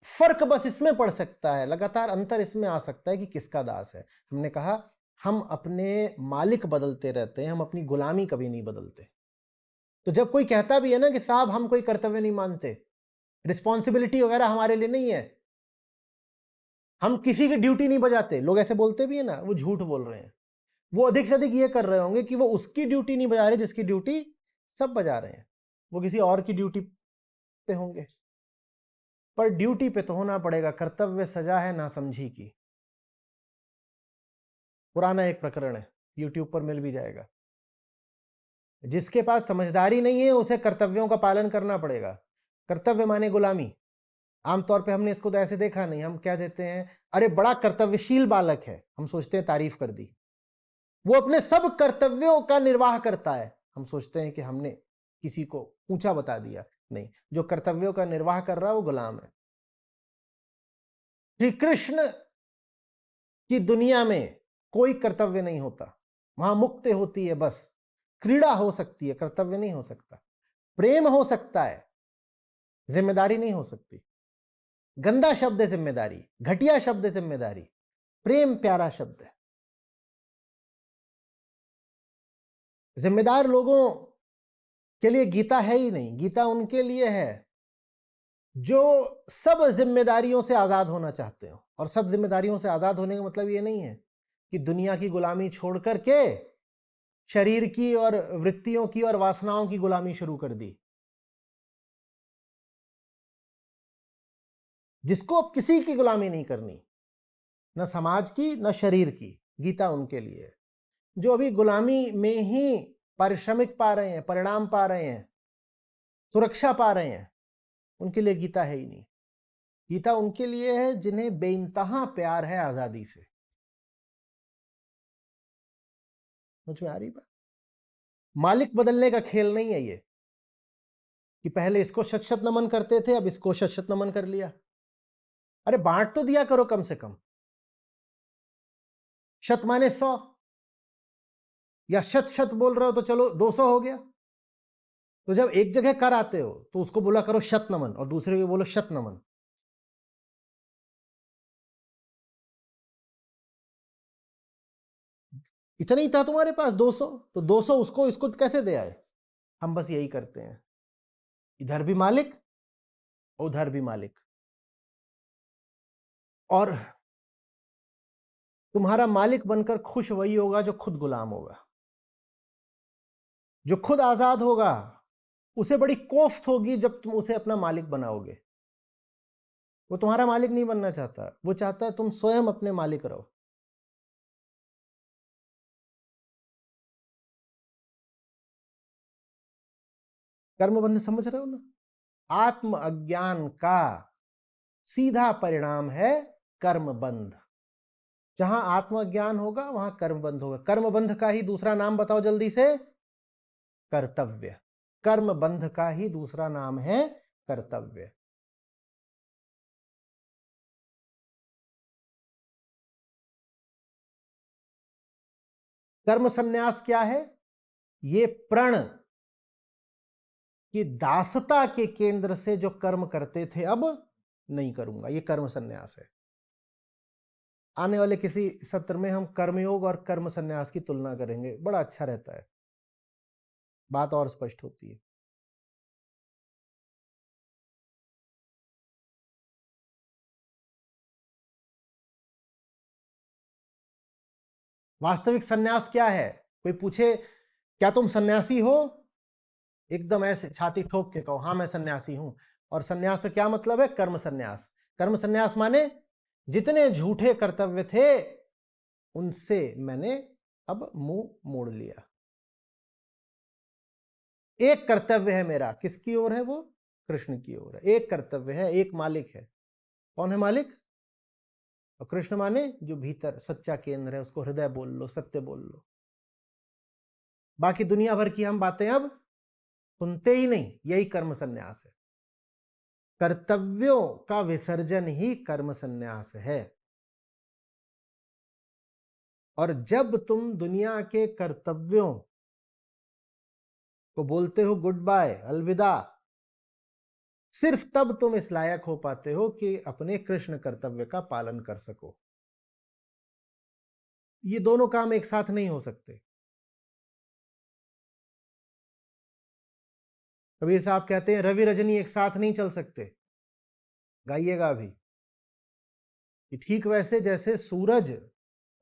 फर्क बस इसमें पड़ सकता है, लगातार अंतर इसमें आ सकता है कि किसका दास है। हमने कहा हम अपने मालिक बदलते रहते हैं, हम अपनी गुलामी कभी नहीं बदलते। तो जब कोई कहता भी है ना कि साहब हम कोई कर्तव्य नहीं मानते, रिस्पॉन्सिबिलिटी वगैरह हमारे लिए नहीं है, हम किसी की ड्यूटी नहीं बजाते, लोग ऐसे बोलते भी है ना, वो झूठ बोल रहे हैं। वो अधिक से अधिक ये कर रहे होंगे कि वो उसकी ड्यूटी नहीं बजा रहे जिसकी ड्यूटी सब बजा रहे हैं, वो किसी और की ड्यूटी पे होंगे। पर ड्यूटी पे तो होना पड़ेगा। कर्तव्य सजा है ना समझी की, पुराना एक प्रकरण है, यूट्यूब पर मिल भी जाएगा। जिसके पास समझदारी नहीं है उसे कर्तव्यों का पालन करना पड़ेगा। कर्तव्य माने गुलामी। आमतौर पे हमने इसको तो ऐसे देखा नहीं, हम कह देते हैं अरे बड़ा कर्तव्यशील बालक है, हम सोचते हैं तारीफ कर दी। वो अपने सब कर्तव्यों का निर्वाह करता है, हम सोचते हैं कि हमने किसी को ऊंचा बता दिया। नहीं, जो कर्तव्यों का निर्वाह कर रहा है वो गुलाम है। श्री कृष्ण की दुनिया में कोई कर्तव्य नहीं होता, वहां मुक्ति होती है, बस क्रीड़ा हो सकती है, कर्तव्य नहीं हो सकता। प्रेम हो सकता है, जिम्मेदारी नहीं हो सकती। गंदा शब्द है जिम्मेदारी, घटिया शब्द है जिम्मेदारी, प्रेम प्यारा शब्द है। जिम्मेदार लोगों के लिए गीता है ही नहीं, गीता उनके लिए है जो सब जिम्मेदारियों से आजाद होना चाहते हो। और सब जिम्मेदारियों से आजाद होने का मतलब ये नहीं है कि दुनिया की गुलामी छोड़ करके शरीर की और वृत्तियों की और वासनाओं की गुलामी शुरू कर दी। जिसको अब किसी की गुलामी नहीं करनी, न समाज की न शरीर की, गीता उनके लिए है। जो अभी गुलामी में ही पारिश्रमिक पा रहे हैं, परिणाम पा रहे हैं, सुरक्षा पा रहे हैं, उनके लिए गीता है ही नहीं। गीता उनके लिए है जिन्हें बेइंतहा प्यार है आजादी से। समझ में आ रही बात? मालिक बदलने का खेल नहीं है ये कि पहले इसको शत शत नमन करते थे, अब इसको शत शत नमन कर लिया। अरे बांट तो दिया करो कम से कम। शत माने 100, या शत शत बोल रहे हो तो चलो 200 हो गया। तो जब एक जगह कर आते हो तो उसको बोला करो शत नमन, और दूसरे को बोलो शत नमन। इतना ही था तुम्हारे पास 200, तो 200 उसको इसको कैसे दे आए? हम बस यही करते हैं, इधर भी मालिक उधर भी मालिक। और तुम्हारा मालिक बनकर खुश वही होगा जो खुद गुलाम होगा। जो खुद आजाद होगा उसे बड़ी कोफ्त होगी जब तुम उसे अपना मालिक बनाओगे। वो तुम्हारा मालिक नहीं बनना चाहता, वो चाहता है तुम स्वयं अपने मालिक रहो। कर्मबंध समझ रहे हो ना? आत्म अज्ञान का सीधा परिणाम है कर्मबंध। जहां आत्मज्ञान होगा वहां कर्मबंध होगा। कर्मबंध का ही दूसरा नाम बताओ जल्दी से? कर्तव्य। कर्मबंध का ही दूसरा नाम है कर्तव्य। कर्म संन्यास क्या है? ये प्रण कि दासता के केंद्र से जो कर्म करते थे अब नहीं करूंगा, ये कर्म संन्यास है। आने वाले किसी सत्र में हम कर्मयोग और कर्म संन्यास की तुलना करेंगे, बड़ा अच्छा रहता है, बात और स्पष्ट होती है। वास्तविक संन्यास क्या है? कोई पूछे क्या तुम सन्यासी हो, एकदम ऐसे छाती ठोक के कहो हाँ मैं सन्यासी हूं। और सन्यास का क्या मतलब है? कर्म सन्यास। कर्म सन्यास माने जितने झूठे कर्तव्य थे उनसे मैंने अब मुंह मोड़ लिया। एक कर्तव्य है मेरा, किसकी ओर है वो? कृष्ण की ओर है। एक कर्तव्य है, एक मालिक है। कौन है मालिक? और कृष्ण माने जो भीतर सच्चा केंद्र है, उसको हृदय बोल लो, सत्य बोल लो। बाकी दुनिया भर की हम बातें अब सुनते ही नहीं, यही कर्म संन्यास है। कर्तव्यों का विसर्जन ही कर्म संन्यास है। और जब तुम दुनिया के कर्तव्यों को बोलते हो गुड बाय, अलविदा, सिर्फ तब तुम इस लायक हो पाते हो कि अपने कृष्ण कर्तव्य का पालन कर सको। ये दोनों काम एक साथ नहीं हो सकते। कबीर साहब कहते हैं रवि रजनी एक साथ नहीं चल सकते। गाइएगा अभी कि ठीक वैसे जैसे सूरज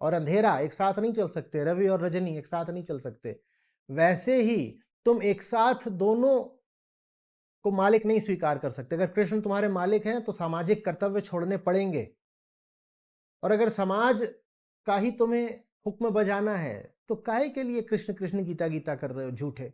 और अंधेरा एक साथ नहीं चल सकते, रवि और रजनी एक साथ नहीं चल सकते, वैसे ही तुम एक साथ दोनों को मालिक नहीं स्वीकार कर सकते। अगर कृष्ण तुम्हारे मालिक हैं तो सामाजिक कर्तव्य छोड़ने पड़ेंगे, और अगर समाज का ही तुम्हें हुक्म बजाना है तो काहे के लिए कृष्ण कृष्ण गीता गीता कर रहे हो झूठे?